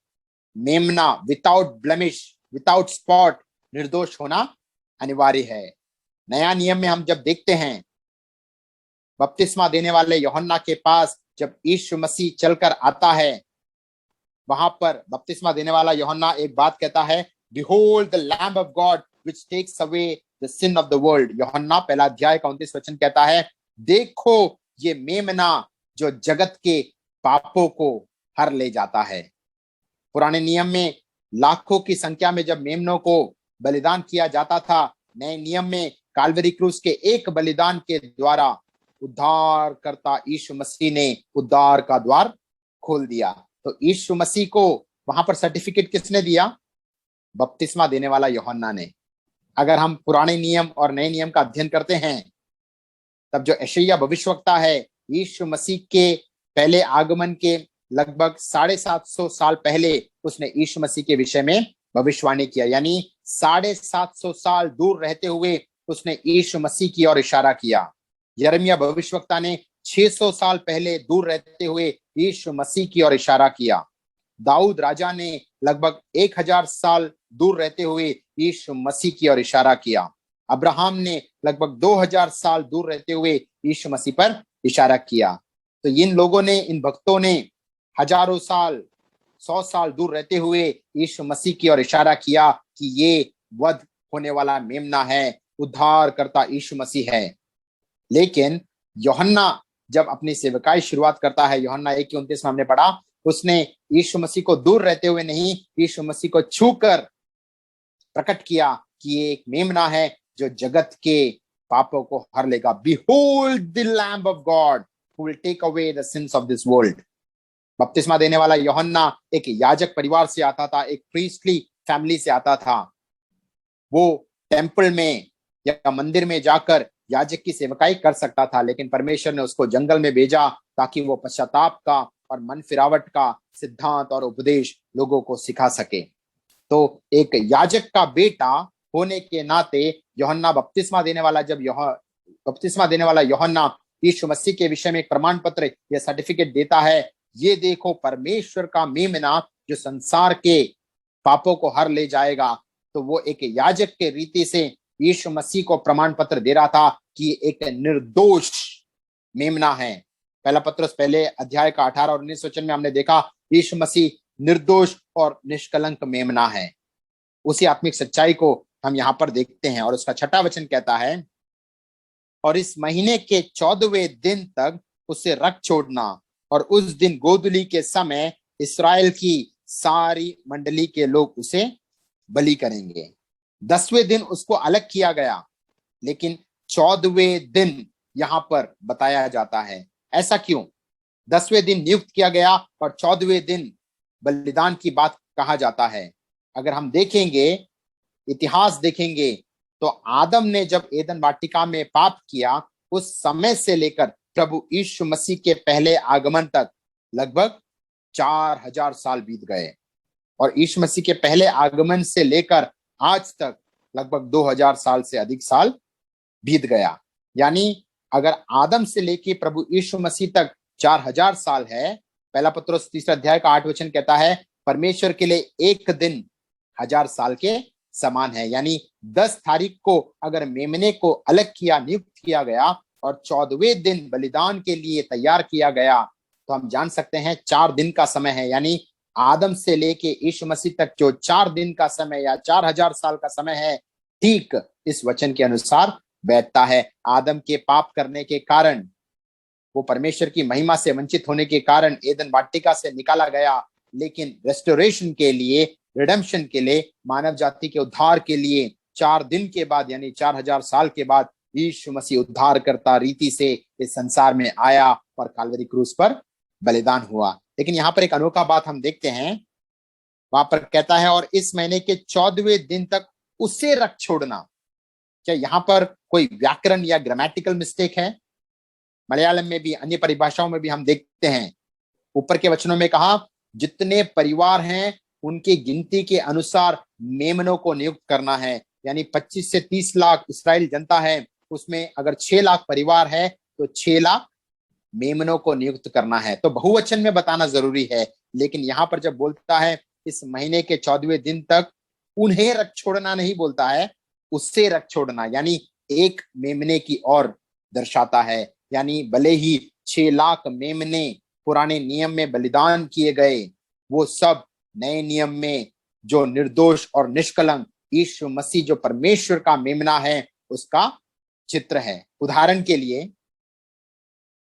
मेमना विदाउट ब्लेमिश, विदाउट स्पॉट, निर्दोष होना अनिवार्य है। नया नियम में हम जब देखते हैं, बपतिस्मा देने वाले यूहन्ना के पास जब यीशु मसीह चलकर आता है, वहां पर बपतिस्मा देने वाला यूहन्ना एक बात कहता है, Behold the Lamb of God which takes away the sin of the world। यूहन्ना पहला अध्याय का 29 वचन कहता है, देखो ये मेमना जो जगत के पापों को हर ले जाता है। पुराने नियम में लाखों की संख्या में जब मेमनों को बलिदान किया जाता था, नए नियम में काल्वरी क्रूस के एक बलिदान के द्वारा उद्धार करता यीशु मसीह ने उद्धार का द्वार खोल दिया। तो यीशु मसीह को वहां पर सर्टिफिकेट किसने दिया? बपतिस्मा देने वाला यूहन्ना ने। अगर हम पुराने नियम और नए नियम का अध्ययन करते हैं, तब जो यशायाह भविष्यवक्ता है, यीशु मसीह के पहले आगमन के लगभग 750 साल पहले उसने यीशु मसीह के विषय में भविष्यवाणी किया। यानी 750 साल दूर रहते हुए उसने यीशु मसीह की ओर इशारा किया। यिर्मयाह भविष्यवक्ता ने 600 साल पहले दूर रहते हुए यीशु मसीह की ओर इशारा किया। दाऊद राजा ने लगभग 1000 साल दूर रहते हुए यीशु मसीह की ओर इशारा किया। अब्राहम ने लगभग 2000 साल दूर रहते हुए यीशु मसीह पर इशारा किया। तो इन लोगों ने, इन भक्तों ने हजारों साल, 100 साल दूर रहते हुए यीशु मसीह की ओर इशारा किया कि ये वध होने वाला मेमना है, उद्धार करता यीशु मसीह है। लेकिन यूहन्ना जब अपनी सेवकाई शुरुआत करता है, यूहन्ना 1:29 में हमने पढ़ा, उसने यीशु मसीह को दूर रहते हुए नहीं, यीशु मसीह को छूकर प्रकट किया कि ये एक मेमना है जो जगत के पापों को हर लेगा। Behold the Lamb of God who will take away the sins of this world। बपतिस्मा देने वाला यूहन्ना एक याजक परिवार से आता था, एक प्रीस्टली फैमिली से आता था। वो टेंपल में या मंदिर में जाकर याजक की सेवकाई कर सकता था, लेकिन परमेश्वर ने उसको जंगल में भेजा ताकि वो पश्चाताप का और मन फिरावट का सिद्धांत और उपदेश लोगों को सिखा सके। तो एक याजक का बेटा होने के नाते यूहन्ना बपतिस्मा देने वाला यूहन्ना यीशु मसीह के विषय में एक प्रमाण पत्र या सर्टिफिकेट देता है, ये देखो परमेश्वर का मेमना जो संसार के पापों को हर ले जाएगा। तो वो एक याजक के रीति से यीशु मसीह को प्रमाण पत्र दे रहा था कि एक निर्दोष मेमना है। पहला पत्रस पहले अध्याय का 18 और 19 वचन में हमने देखा यीशु मसीह निर्दोष और निष्कलंक मेमना है। उसी आत्मिक सच्चाई को हम यहाँ पर देखते हैं और उसका 6वां वचन कहता है, और इस महीने के 14वें दिन तक उसे रख छोड़ना, और उस दिन गोधूली के समय इस्राएल की सारी मंडली के लोग उसे बलि करेंगे। 10वें दिन उसको अलग किया गया, लेकिन 14वें दिन यहां पर बताया जाता है। ऐसा क्यों? 10वें दिन नियुक्त किया गया और 14वें दिन बलिदान की बात कहा जाता है। अगर हम देखेंगे, इतिहास देखेंगे, तो आदम ने जब एदन वाटिका में पाप किया, उस समय से लेकर प्रभु यीशु मसीह के पहले आगमन तक लगभग 4000 साल बीत गए, और यीशु मसीह के पहले आगमन से लेकर आज तक लगभग 2000 साल से अधिक साल बीत गया। यानी अगर आदम से लेके प्रभु यीशु मसीह तक 4000 साल है, पहला पत्रोस 3 अध्याय का 8 वचन कहता है परमेश्वर के लिए एक दिन 1000 साल के समान है। यानी 10 तारीख को अगर मेमने को अलग किया, नियुक्त किया गया और 14वें दिन बलिदान के लिए तैयार किया गया, तो हम जान सकते हैं 4 दिन का समय है। यानी आदम से लेके यीशु मसीह तक जो 4 दिन का समय या 4000 साल का समय है, ठीक इस वचन के अनुसार बैठता है। आदम के पाप करने के कारण, वो परमेश्वर की महिमा से वंचित होने के कारण एदन वाटिका से निकाला गया, लेकिन रेस्टोरेशन के लिए, रिडेम्पशन के लिए, मानव जाति के उद्धार के लिए 4 दिन के बाद यानी 4000 साल के बाद यीशु मसीह उद्धार करता रीति से इस संसार में आया और काल्वरी क्रूस पर बलिदान हुआ। लेकिन यहाँ पर एक अनोखा बात हम देखते हैं, वहां पर कहता है और इस महीने के 14वें दिन तक उसे रख छोड़ना। क्या यहाँ पर कोई व्याकरण या ग्रामेटिकल मिस्टेक है? मलयालम में भी, अन्य परिभाषाओं में भी हम देखते हैं, ऊपर के वचनों में कहा जितने परिवार हैं उनकी गिनती के अनुसार मेमनों को नियुक्त करना है। यानी 25 से 30 लाख इस्राएल जनता है, उसमें अगर 6 लाख परिवार है तो 6 लाख मेमनों को नियुक्त करना है। तो बहुवचन में बताना जरूरी है, लेकिन यहाँ पर जब बोलता है इस महीने के 14वें दिन तक, उन्हें रख छोड़ना नहीं बोलता है, उससे रख छोड़ना, यानी एक मेमने की ओर दर्शाता है। यानी भले ही 6 लाख मेमने पुराने नियम में बलिदान किए गए, वो सब नए नियम में जो निर्दोष और निष्कलंक यीशु मसीह जो परमेश्वर का मेमना है, उसका चित्र है। उदाहरण के लिए,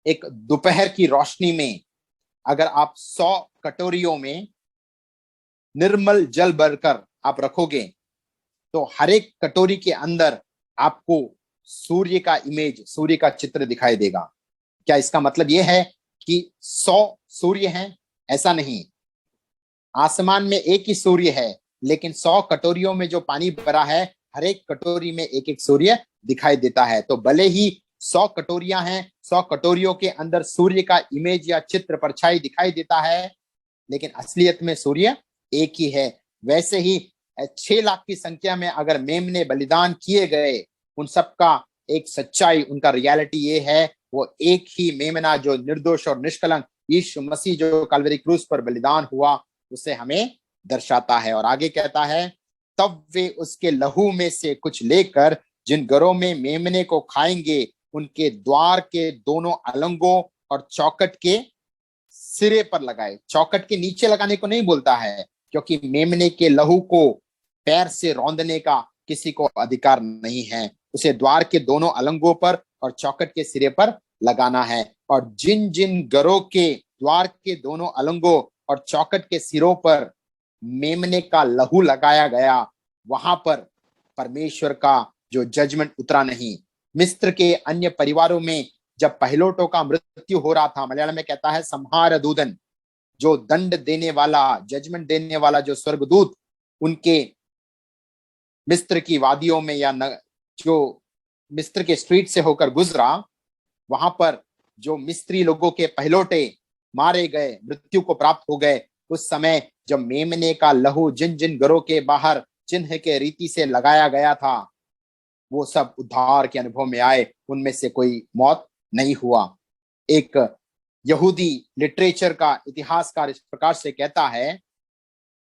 एक दोपहर की रोशनी में अगर आप 100 कटोरियों में निर्मल जल भरकर आप रखोगे, तो हर एक कटोरी के अंदर आपको सूर्य का इमेज, सूर्य का चित्र दिखाई देगा। क्या इसका मतलब यह है कि 100 सूर्य हैं? ऐसा नहीं। आसमान में एक ही सूर्य है, लेकिन 100 कटोरियों में जो पानी भरा है, हर एक कटोरी में एक एक सूर्य दिखाई देता है। तो भले ही 100 कटोरियां हैं, 100 कटोरियों के अंदर सूर्य का इमेज या चित्र, परछाई दिखाई देता है, लेकिन असलियत में सूर्य एक ही है। वैसे ही 6 लाख की संख्या में अगर मेमने बलिदान किए गए, उन सबका एक सच्चाई, उनका रियलिटी ये है, वो एक ही मेमना जो निर्दोष और निष्कलंक यीशु मसीह जो काल्वरी क्रूस पर बलिदान हुआ, उसे हमें दर्शाता है। और आगे कहता है तब वे उसके लहू में से कुछ लेकर जिन घरों में मेमने को खाएंगे, उनके द्वार के दोनों अलंगों और चौखट के सिरे पर लगाए। चौखट के नीचे लगाने को नहीं बोलता है, क्योंकि मेमने के लहू को पैर से रौंदने का किसी को अधिकार नहीं है। उसे द्वार के दोनों अलंगों पर और चौखट के सिरे पर लगाना है। और जिन जिन घरों के द्वार के दोनों अलंगों और चौखट के सिरों पर मेमने का लहू लगाया गया, वहां पर परमेश्वर का जो जजमेंट उतरा नहीं। मिस्र के अन्य परिवारों में जब पहिलोटों का मृत्यु हो रहा था, मलयालम में कहता है संहार दूदन, जो दंड देने वाला, जजमेंट देने वाला जो स्वर्गदूत उनके मिस्र की वादियों में या जो मिस्र के स्ट्रीट से होकर गुजरा, वहां पर जो मिस्री लोगों के पहलोटे मारे गए, मृत्यु को प्राप्त हो गए, उस समय जब मेमने का लहू जिन जिन घरों के बाहर चिन्ह के रीति से लगाया गया था, वो सब उद्धार के अनुभव में आए, उनमें से कोई मौत नहीं हुआ। एक यहूदी लिटरेचर का इतिहासकार इस प्रकार से कहता है,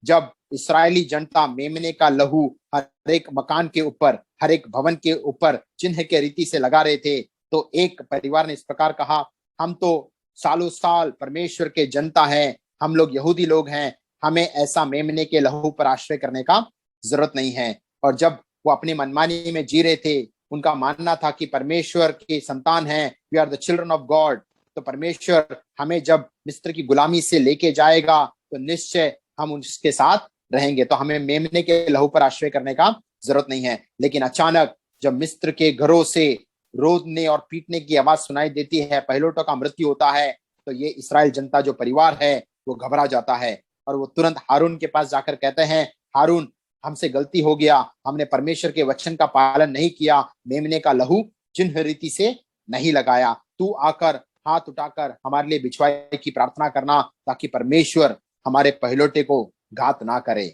जब इस्राएली जनता मेमने का लहू हर एक मकान के ऊपर, हर एक भवन के ऊपर चिन्ह के रीति से लगा रहे थे, तो एक परिवार ने इस प्रकार कहा, हम तो सालों साल परमेश्वर के जनता हैं, हम लोग यहूदी लोग हैं, हमें ऐसा मेमने के लहू पर आश्रय करने का जरूरत नहीं है। और जब वो अपनी मनमानी में जी रहे थे, उनका मानना था कि परमेश्वर के संतान हैं, we are the children of God, तो परमेश्वर हमें जब मिस्र की गुलामी से लेके जाएगा तो निश्चय हम उसके साथ रहेंगे, तो हमें मेमने के लहू पर आश्रय करने का जरूरत नहीं है। लेकिन अचानक जब मिस्र के घरों से रोदने और पीटने की आवाज सुनाई देती है, पहिलोटों का मृत्यु होता है, तो ये इस्राएल जनता जो परिवार है वो घबरा जाता है और वो तुरंत हारून के पास जाकर कहते हैं, हारून हमसे गलती हो गया, हमने परमेश्वर के वचन का पालन नहीं किया, मेमने का लहू चिन्ह रीति से नहीं लगाया, तू आकर हाथ उठाकर हमारे लिए बिछवाई की प्रार्थना करना, ताकि परमेश्वर हमारे पहिलोटे को घात ना करे।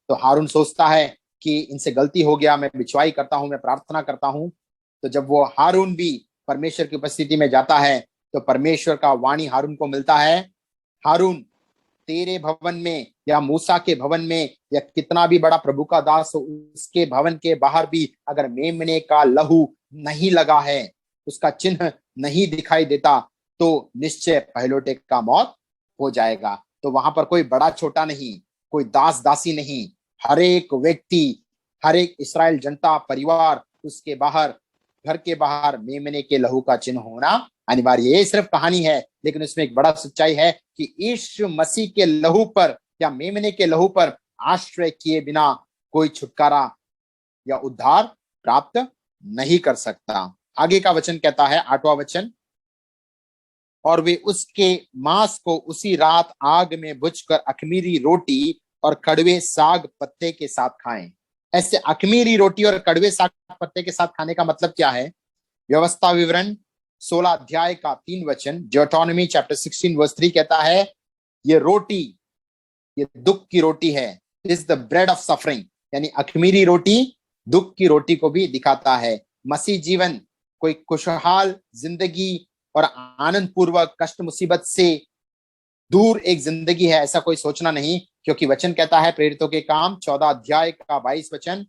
तो हारून सोचता है कि इनसे गलती हो गया, मैं बिछवाई करता हूं, मैं प्रार्थना करता हूं। तो जब वो हारून भी परमेश्वर की उपस्थिति में जाता है, तो परमेश्वर का वाणी हारून को मिलता है, हारून तेरे भवन में या मूसा के भवन में या कितना भी बड़ा प्रभु का दास हो, उसके भवन के बाहर भी अगर मेमने का लहू नहीं लगा है, उसका चिन्ह नहीं दिखाई देता, तो निश्चय पहिलोटे का मौत हो जाएगा। तो वहां पर कोई बड़ा छोटा नहीं, कोई दास दासी नहीं, हर एक व्यक्ति, हर एक इस्राएल जनता परिवार, उसके बाहर, घर के बाहर मेमने के लहू का चिन्ह होना अनिवार्य। ये सिर्फ कहानी है, लेकिन उसमें एक बड़ा सच्चाई है कि यीशु मसीह के लहू पर या मेमने के लहू पर आश्रय किए बिना कोई छुटकारा या उद्धार प्राप्त नहीं कर सकता। आगे का वचन कहता है, 8वां वचन, और वे उसके मांस को उसी रात आग में भुजकर अखमीरी रोटी और कड़वे साग पत्ते के साथ खाएं। ऐसे अखमीरी रोटी और कड़वे साग पत्ते के साथ खाने का मतलब क्या है? व्यवस्था विवरण 16 अध्याय का 3 वचन, Deuteronomy chapter 16 verse 3 कहता है, ये रोटी, ये दुख की रोटी है, is the bread of suffering, यानी अखमीरी रोटी दुख की रोटी को भी दिखाता है। मसीह जीवन कोई खुशहाल जिंदगी और आनंद पूर्वक कष्ट मुसीबत से दूर एक जिंदगी है, ऐसा कोई सोचना नहीं, क्योंकि वचन कहता है प्रेरितों के काम 14 अध्याय का 22 वचन,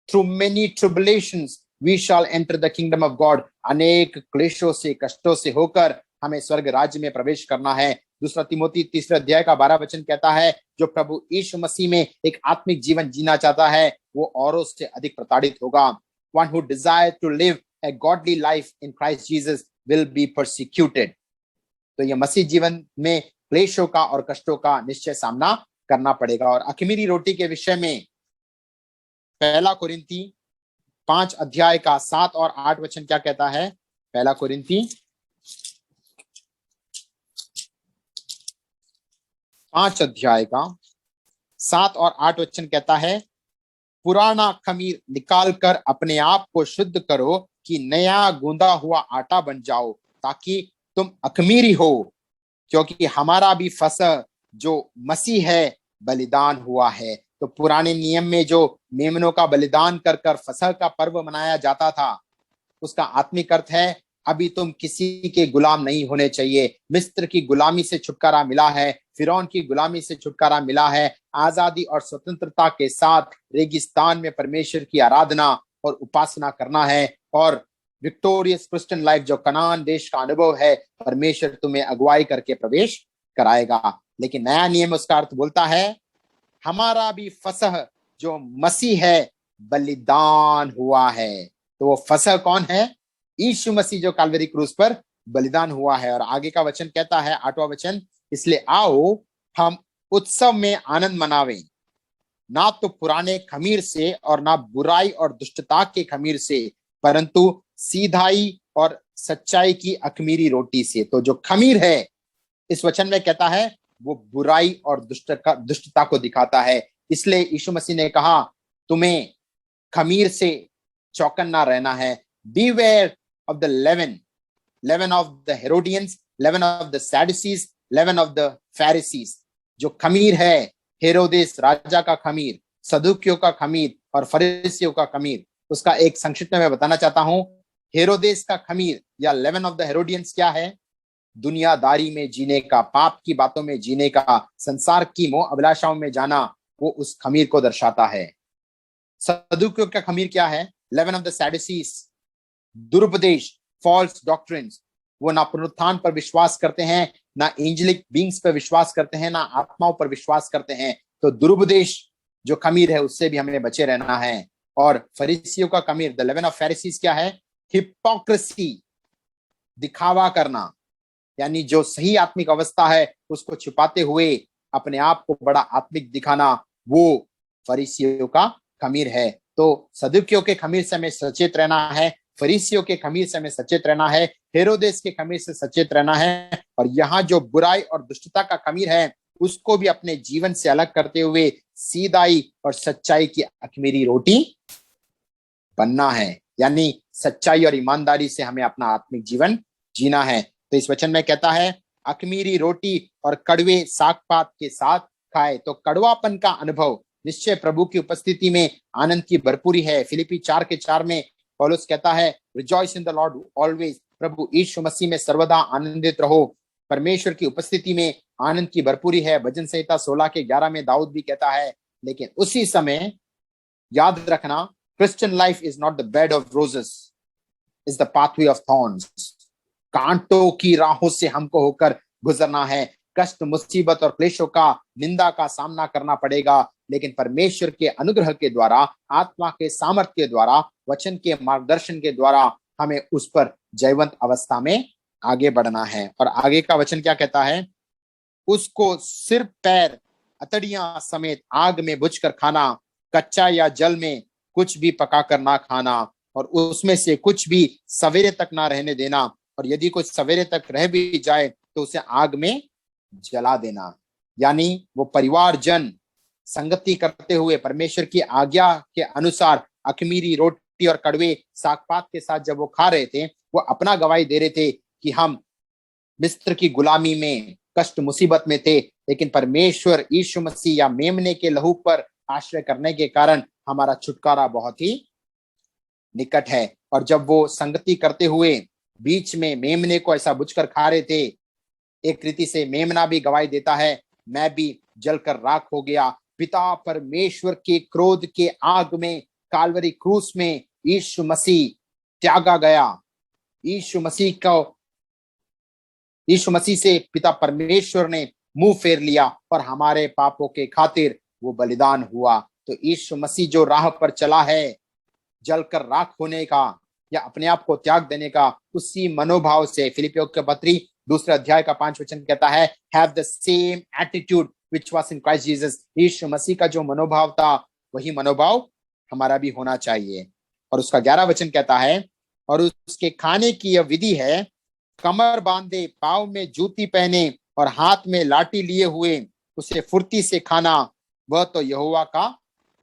through many tribulations we shall enter the kingdom of God, अनेक क्लेशों से, कष्टों से होकर हमें स्वर्ग राज्य में प्रवेश करना है। दूसरा तिमोथी 3 अध्याय का 12 वचन कहता है, जो प्रभु यीशु मसीह में एक आत्मिक जीवन जीना चाहता है, वो औरों से अधिक प्रताड़ित होगा। One who desire to live a godly life in Christ Jesus will be persecuted. तो ये मसीह जीवन में क्लेशों का और कष्टों का निश्चय सामना करना पड़ेगा। और अखमीरी रोटी के विषय में 1 कुरिन्थी 5 अध्याय का 7 और 8 वचन क्या कहता है? 1 कुरिन्थी 5 अध्याय का 7 और 8 वचन कहता है, पुराना खमीर निकालकर अपने आप को शुद्ध करो कि नया गूंदा हुआ आटा बन जाओ, ताकि तुम अखमीरी हो, क्योंकि हमारा भी फसह जो मसीह है बलिदान हुआ है। तो पुराने नियम में जो मेमनों का बलिदान कर कर फसह का पर्व मनाया जाता था, उसका आत्मिक अर्थ है, अभी तुम किसी के गुलाम नहीं होने चाहिए। मिस्र की गुलामी से छुटकारा मिला है, फिरौन की गुलामी से छुटकारा मिला है, आजादी और स्वतंत्रता के साथ रेगिस्तान में परमेश्वर की आराधना और उपासना करना है, और विक्टोरियस क्रिश्चियन लाइफ जो कनान देश का अनुभव है, परमेश्वर तुम्हें अगुवाई करके प्रवेश कराएगा। लेकिन नया नियम उसका अर्थ बोलता है, हमारा भी फसह जो मसीह है बलिदान हुआ है। तो वो फसह कौन है? यीशु मसीह जो काल्वरी क्रूस पर बलिदान हुआ है। और आगे का वचन कहता है, 8वां वचन, इसलिए आओ हम उत्सव में आनंद मनावें, ना तो पुराने खमीर से और ना बुराई और दुष्टता के खमीर से, परंतु सीधाई और सच्चाई की अखमीरी रोटी से। तो जो खमीर है इस वचन में कहता है वो बुराई और दुष्टता को दिखाता है। इसलिए यीशु मसीह ने कहा तुम्हें खमीर से चौकन्ना रहना है। Beware of the leaven, leaven of the Herodians, leaven of the Sadducees, leaven of the Pharisees. जो खमीर है, हेरोदेस राजा का खमीर, सदुकियों का खमीर और फरीसियों का खमीर, उसका एक संक्षिप्त में मैं बताना चाहता हूं। हेरोदेस का खमीर या लेवन ऑफ द हेरोडियंस क्या है? दुनियादारी में जीने का, पाप की बातों में जीने का, संसार की मोह अभिलाषाओं में जाना, वो उस खमीर को दर्शाता है। सदुकियों का खमीर क्या है? लेवन ऑफ द सैडुसीज, दुरुपदेश, फॉल्स डॉक्ट्रिन्स। वो ना पुनरुत्थान पर विश्वास करते हैं, ना एंजेलिक बींग्स पर विश्वास करते हैं, ना आत्माओं पर विश्वास करते हैं। तो दुरुपदेश जो खमीर है उससे भी हमें बचे रहना है। और फरीसियों का खमीर, द लेवन ऑफ फैरिसीज क्या है? हिपोक्रेसी, दिखावा करना, यानी जो सही आत्मिक अवस्था है उसको छुपाते हुए अपने आप को बड़ा आत्मिक दिखाना, वो फरीसियों का खमीर है। तो सदुकियों के खमीर से हमें सचेत रहना है, फरीसियों के खमीर से हमें सचेत रहना है, हेरोदेस के खमीर से सचेत रहना है। और यहाँ जो बुराई और दुष्टता का खमीर है उसको भी अपने जीवन से अलग करते हुए सीधाई और सच्चाई की अखमीरी रोटी बनना है। यानी सच्चाई और ईमानदारी से हमें अपना आत्मिक जीवन जीना है। तो इस वचन में कहता है अखमीरी रोटी और कड़वे साग पात के साथ खाए। तो कड़वापन का अनुभव निश्चय प्रभु की उपस्थिति में आनंद की भरपूरी है। फिलिपी 4:4 में पौलुस कहता है rejoice in the Lord always, प्रभु यीशु मसीह में सर्वदा आनंदित रहो। परमेश्वर की उपस्थिति में आनंद की भरपूरी है। भजन संहिता 16:11 में दाऊद भी कहता है। लेकिन उसी समय याद रखना, Christian life is not the bed of roses, is the pathway of thorns. कांटों की राहों से हमको होकर गुजरना है। कष्ट, मुसीबत और क्लेशों का, निंदा का सामना करना पड़ेगा, लेकिन परमेश्वर के अनुग्रह के द्वारा, आत्मा के सामर्थ्य के द्वारा, वचन के मार्गदर्शन के द्वारा हमें उस पर जयवंत अवस्था में आगे बढ़ना है। और आगे का वचन क्या कहता है? उसको सिर, पैर, अतड़ियां समेत आग में बुझकर खाना, कच्चा या जल में कुछ भी पकाकर ना खाना, और उसमें से कुछ भी सवेरे तक ना रहने देना, और यदि कुछ सवेरे तक रह भी जाए तो उसे आग में जला देना। यानी वो परिवार जन संगति करते हुए परमेश्वर की आज्ञा के अनुसार अखमीरी रोटी और कड़वे सागपात के साथ जब वो खा रहे थे, वो अपना गवाही दे रहे थे कि हम मिस्र की गुलामी में, कष्ट मुसीबत में थे, लेकिन परमेश्वर यीशु मसीह या मेमने के लहू पर आश्रय करने के कारण हमारा छुटकारा बहुत ही निकट है। और जब वो संगति करते हुए बीच में मेमने को ऐसा बुझकर खा रहे थे, एक रीति से मेमना भी गवाही देता है, मैं भी जलकर राख हो गया। पिता परमेश्वर के क्रोध के आग में, कालवरी क्रूस में यीशु मसीह त्यागा गया। यीशु मसीह से पिता परमेश्वर ने मुंह फेर लिया और हमारे पापों के खातिर वो बलिदान हुआ। तो यीशु मसीह जो राह पर चला है, जलकर राख होने का या अपने आप को त्याग देने का, उसी मनोभाव से फिलिपियों के पत्री 2 अध्याय का 5 वचन कहता है, have the same attitude which was in Christ Jesus. यीशु मसीह का जो मनोभाव था वही मनोभाव हमारा भी होना चाहिए। और उसका 11 वचन कहता है, और उसके खाने की यह विधि है, कमर बांधे, पांव में जूती पहने और हाथ में लाठी लिए हुए उसे फुर्ती से खाना, वह तो यहोवा का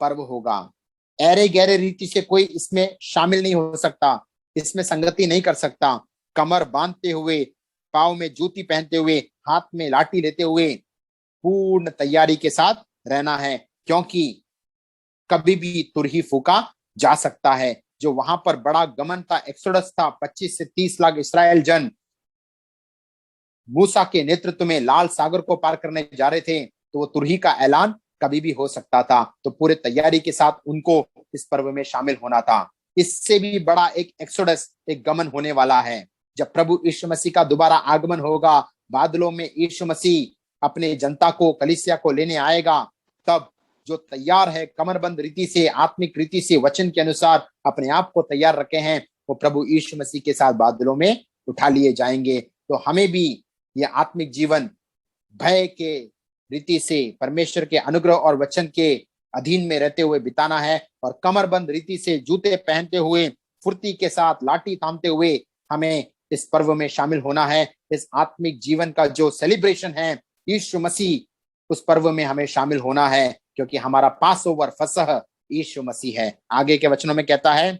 पर्व होगा। ऐरे गहरे रीति से कोई इसमें शामिल नहीं हो सकता, इसमें संगति नहीं कर सकता। कमर बांधते हुए, पांव में जूती पहनते हुए, हाथ में लाठी लेते हुए पूर्ण तैयारी के साथ रहना है, क्योंकि कभी भी तुरही फूका जा सकता है। जो वहां पर बड़ा गमन था, एक्सोडस था, 25 से 30 लाख इस्राएल जन मूसा के नेतृत्व में लाल सागर को पार करने जा रहे थे, तो वो तुरही का ऐलान कभी भी हो सकता था। तो पूरे तैयारी के साथ उनको इस पर्व में शामिल होना था। इससे भी बड़ा एक एक्सोडस, एक गमन होने वाला है। जब प्रभु यीशु मसीह का दोबारा आगमन होगा, बादलों में यीशु मसीह अपने जनता को, कलीसिया को लेने आएगा, तब जो तैयार है, कमरबंद रीति से, आत्मिक रीति से, वचन के अनुसार अपने आप को तैयार रखे हैं, वो प्रभु यीशु मसीह के साथ बादलों में उठा लिए जाएंगे। तो हमें भी ये आत्मिक जीवन भय के रीति से परमेश्वर के अनुग्रह और वचन के अधीन में रहते हुए बिताना है, और कमरबंद रीति से जूते पहनते हुए फुर्ती के साथ लाठी थामते हुए हमें इस पर्व में शामिल होना है। इस आत्मिक जीवन का जो सेलिब्रेशन है यीशु मसीह, उस पर्व में हमें शामिल होना है, क्योंकि हमारा पास ओवर फसह यीशु मसीह है। आगे के वचनों में कहता है,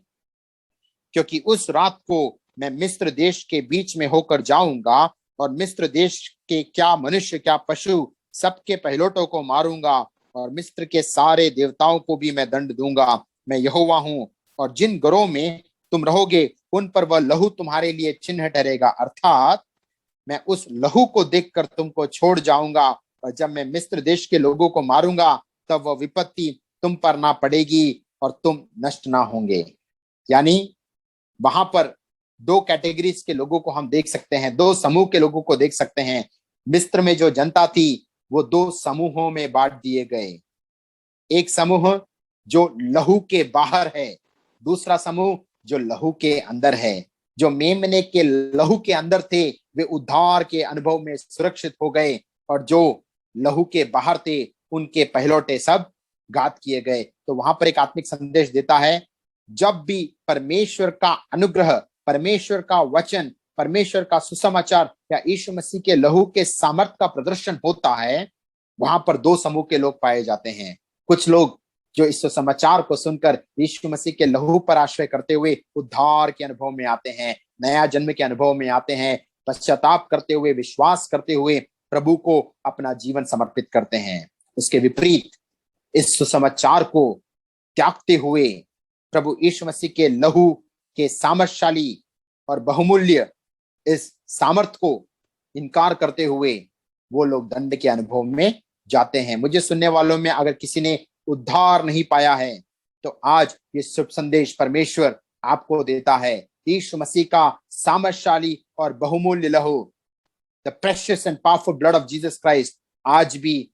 क्योंकि उस रात को मैं मिस्र देश के बीच में होकर जाऊंगा और मिस्र देश के क्या मनुष्य क्या पशु सबके पहिलौठों को मारूंगा, और मिस्र के सारे देवताओं को भी मैं दंड दूंगा। मैं यहोवा हूं, और जिन घरों में तुम रहोगे उन पर वह लहू तुम्हारे लिए चिन्ह ठहरेगा, अर्थात मैं उस लहू को देखकर तुमको छोड़ जाऊंगा, और जब मैं मिस्र देश के लोगों को मारूंगा तब वह विपत्ति तुम पर ना पड़ेगी और तुम नष्ट ना होंगे। यानी वहां पर दो कैटेगरीज के लोगों को हम देख सकते हैं, दो समूह के लोगों को देख सकते हैं। मिस्र में जो जनता थी वो दो समूहों में बांट दिए गए। एक समूह जो लहू के बाहर है, दूसरा समूह जो लहू के अंदर है। जो मेमने के लहू के अंदर थे वे उद्धार के अनुभव में सुरक्षित हो गए, और जो लहू के बाहर थे उनके पहलौठे सब घात किए गए। तो वहां पर एक आत्मिक संदेश देता है, जब भी परमेश्वर का अनुग्रह, परमेश्वर का वचन, परमेश्वर का सुसमाचार या यीशु मसीह के लहू के सामर्थ का प्रदर्शन होता है, वहां पर दो समूह के लोग पाए जाते हैं। कुछ लोग जो इस समाचार को सुनकर यीशु मसीह के लहू पर आश्रय करते हुए उद्धार के अनुभव में आते हैं, नया जन्म के अनुभव में आते हैं, पश्चाताप करते हुए, विश्वास करते हुए प्रभु को अपना जीवन समर्पित करते हैं। उसके विपरीत इस सुसमाचार को त्यागते हुए प्रभु यीशु मसीह के लहू के सामर्थशाली और बहुमूल्य इस सामर्थ को इनकार करते हुए वो लोग दंड के अनुभव में जाते हैं। मुझे सुनने वालों में अगर किसी ने उद्धार नहीं पाया है तो आज ये शुभ संदेश परमेश्वर आपको देता है। यीशु मसीह का सामर्थशाली और बहुमूल्य लहू, the precious and powerful blood of Jesus Christ, आज भी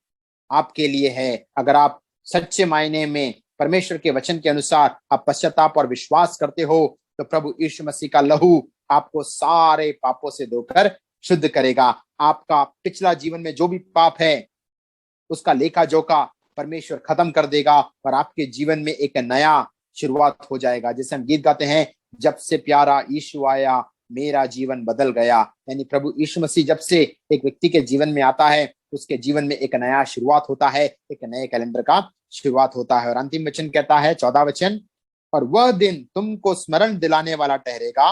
आपके लिए है। अगर आप सच्चे मायने में परमेश्वर के वचन के अनुसार आप पश्चाताप और विश्वास करते हो तो प्रभु यीशु मसीह का लहू आपको सारे पापों से धोकर शुद्ध करेगा। आपका पिछला जीवन में जो भी पाप है उसका लेखा जोखा परमेश्वर खत्म कर देगा और आपके जीवन में एक नया शुरुआत हो जाएगा। जैसे हम गीत गाते हैं, जब से प्यारा यीशु आया मेरा जीवन बदल गया। यानी प्रभु यीशु मसीह जब से एक व्यक्ति के जीवन में आता है उसके जीवन में एक नया शुरुआत होता है, एक नए कैलेंडर का शुरुआत होता है। और अंतिम वचन कहता है, 14 वचन, और वह दिन तुमको स्मरण दिलाने वाला ठहरेगा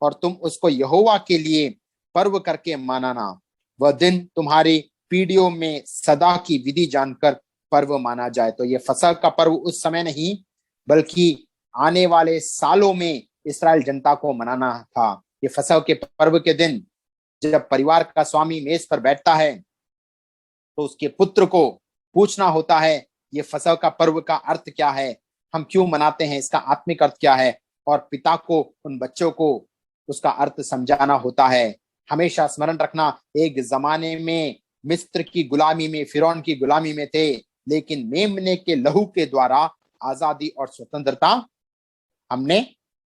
और तुम उसको यहोवा के लिए पर्व करके मनाना। वह दिन तुम्हारी पीढ़ियों में सदा की विधि जानकर पर्व माना जाए। तो ये फसह का पर्व उस समय नहीं बल्कि आने वाले सालों में इस्राएल जनता को मनाना था। ये फसह के पर्व के दिन जब परिवार का स्वामी मेज पर बैठता है तो उसके पुत्र को पूछना होता है, ये फसह का पर्व का अर्थ क्या है, हम क्यों मनाते हैं, इसका आत्मिक अर्थ क्या है। और पिता को उन बच्चों को उसका अर्थ समझाना होता है। हमेशा स्मरण रखना, एक जमाने में मिस्र की गुलामी में, फिरौन की गुलामी में थे, लेकिन मेमने के लहू के द्वारा आजादी और स्वतंत्रता हमने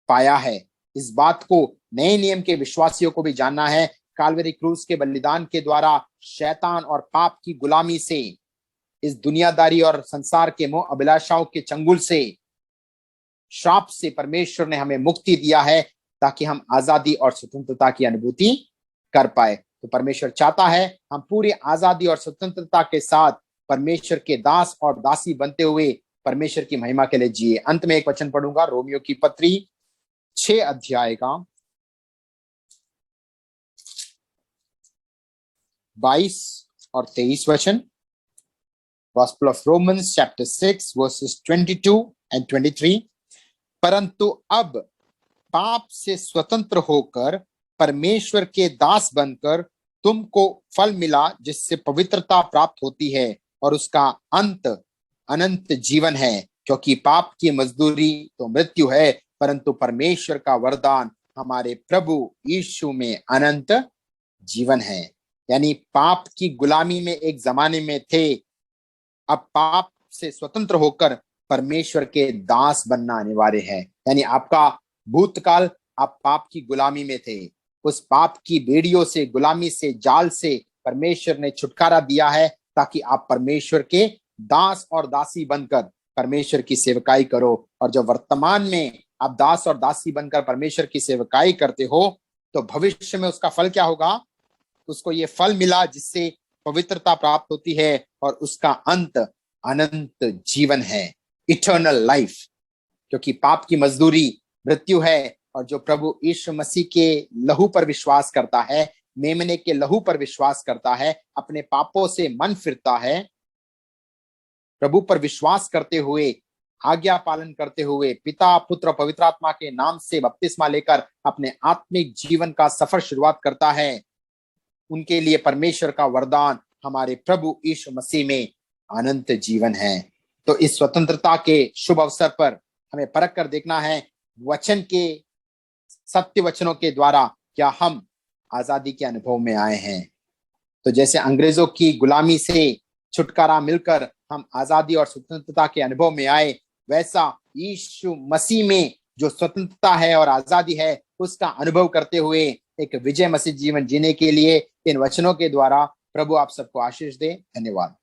पाया है। इस बात को नए नियम के विश्वासियों को भी जानना है। काल्वरी क्रूस के बलिदान के द्वारा शैतान और पाप की गुलामी से, इस दुनियादारी और संसार के मोह अभिलाषाओं के चंगुल से, श्राप से परमेश्वर ने हमें मुक्ति दिया है ताकि हम आजादी और स्वतंत्रता की अनुभूति कर पाए। तो परमेश्वर चाहता है हम पूरी आजादी और स्वतंत्रता के साथ परमेश्वर के दास और दासी बनते हुए परमेश्वर की महिमा के लिए जिए। अंत में एक वचन पढ़ूंगा, रोमियो की पत्री 6 अध्याय का 22 और 23 वचन। Gospel of Romans chapter 6 verses 22 and 23। परंतु अब पाप से स्वतंत्र होकर परमेश्वर के दास बनकर तुमको फल मिला जिससे पवित्रता प्राप्त होती है और उसका अंत अनंत जीवन है। क्योंकि पाप की मजदूरी तो मृत्यु है, परंतु परमेश्वर का वरदान हमारे प्रभु यीशु में अनंत जीवन है। यानी पाप की गुलामी में एक जमाने में थे, अब पाप से स्वतंत्र होकर परमेश्वर के दास बनना अनिवार्य है। यानी आपका भूतकाल आप पाप की गुलामी में थे, उस पाप की बेड़ियों से, गुलामी से, जाल से परमेश्वर ने छुटकारा दिया है, ताकि आप परमेश्वर के दास और दासी बनकर परमेश्वर की सेवकाई करो। और जो वर्तमान में आप दास और दासी बनकर परमेश्वर की सेवकाई करते हो, तो भविष्य में उसका फल क्या होगा? उसको ये फल मिला जिससे पवित्रता प्राप्त होती है, और उसका अंत अनंत जीवन है, इटर्नल लाइफ। क्योंकि पाप की मजदूरी मृत्यु है, और जो प्रभु यीशु मसीह के लहू पर विश्वास करता है, मेमने के लहू पर विश्वास करता है, अपने पापों से मन फिरता है, प्रभु पर विश्वास करते हुए, आज्ञा पालन करते हुए, पिता, पुत्र, पवित्र आत्मा के नाम से बपतिस्मा लेकर अपने आत्मिक जीवन का सफर शुरुआत करता है, उनके लिए परमेश्वर का वरदान हमारे प्रभु यीशु मसीह में अनंत जीवन है। तो इस स्वतंत्रता के शुभ अवसर पर हमें परख कर देखना है, वचन के, सत्य वचनों के द्वारा क्या हम आजादी के अनुभव में आए हैं। तो जैसे अंग्रेजों की गुलामी से छुटकारा मिलकर हम आजादी और स्वतंत्रता के अनुभव में आए, वैसा यीशु मसीह में जो स्वतंत्रता है और आजादी है, उसका अनुभव करते हुए एक विजय मसीह जीवन जीने के लिए इन वचनों के द्वारा प्रभु आप सबको आशीष दे। धन्यवाद।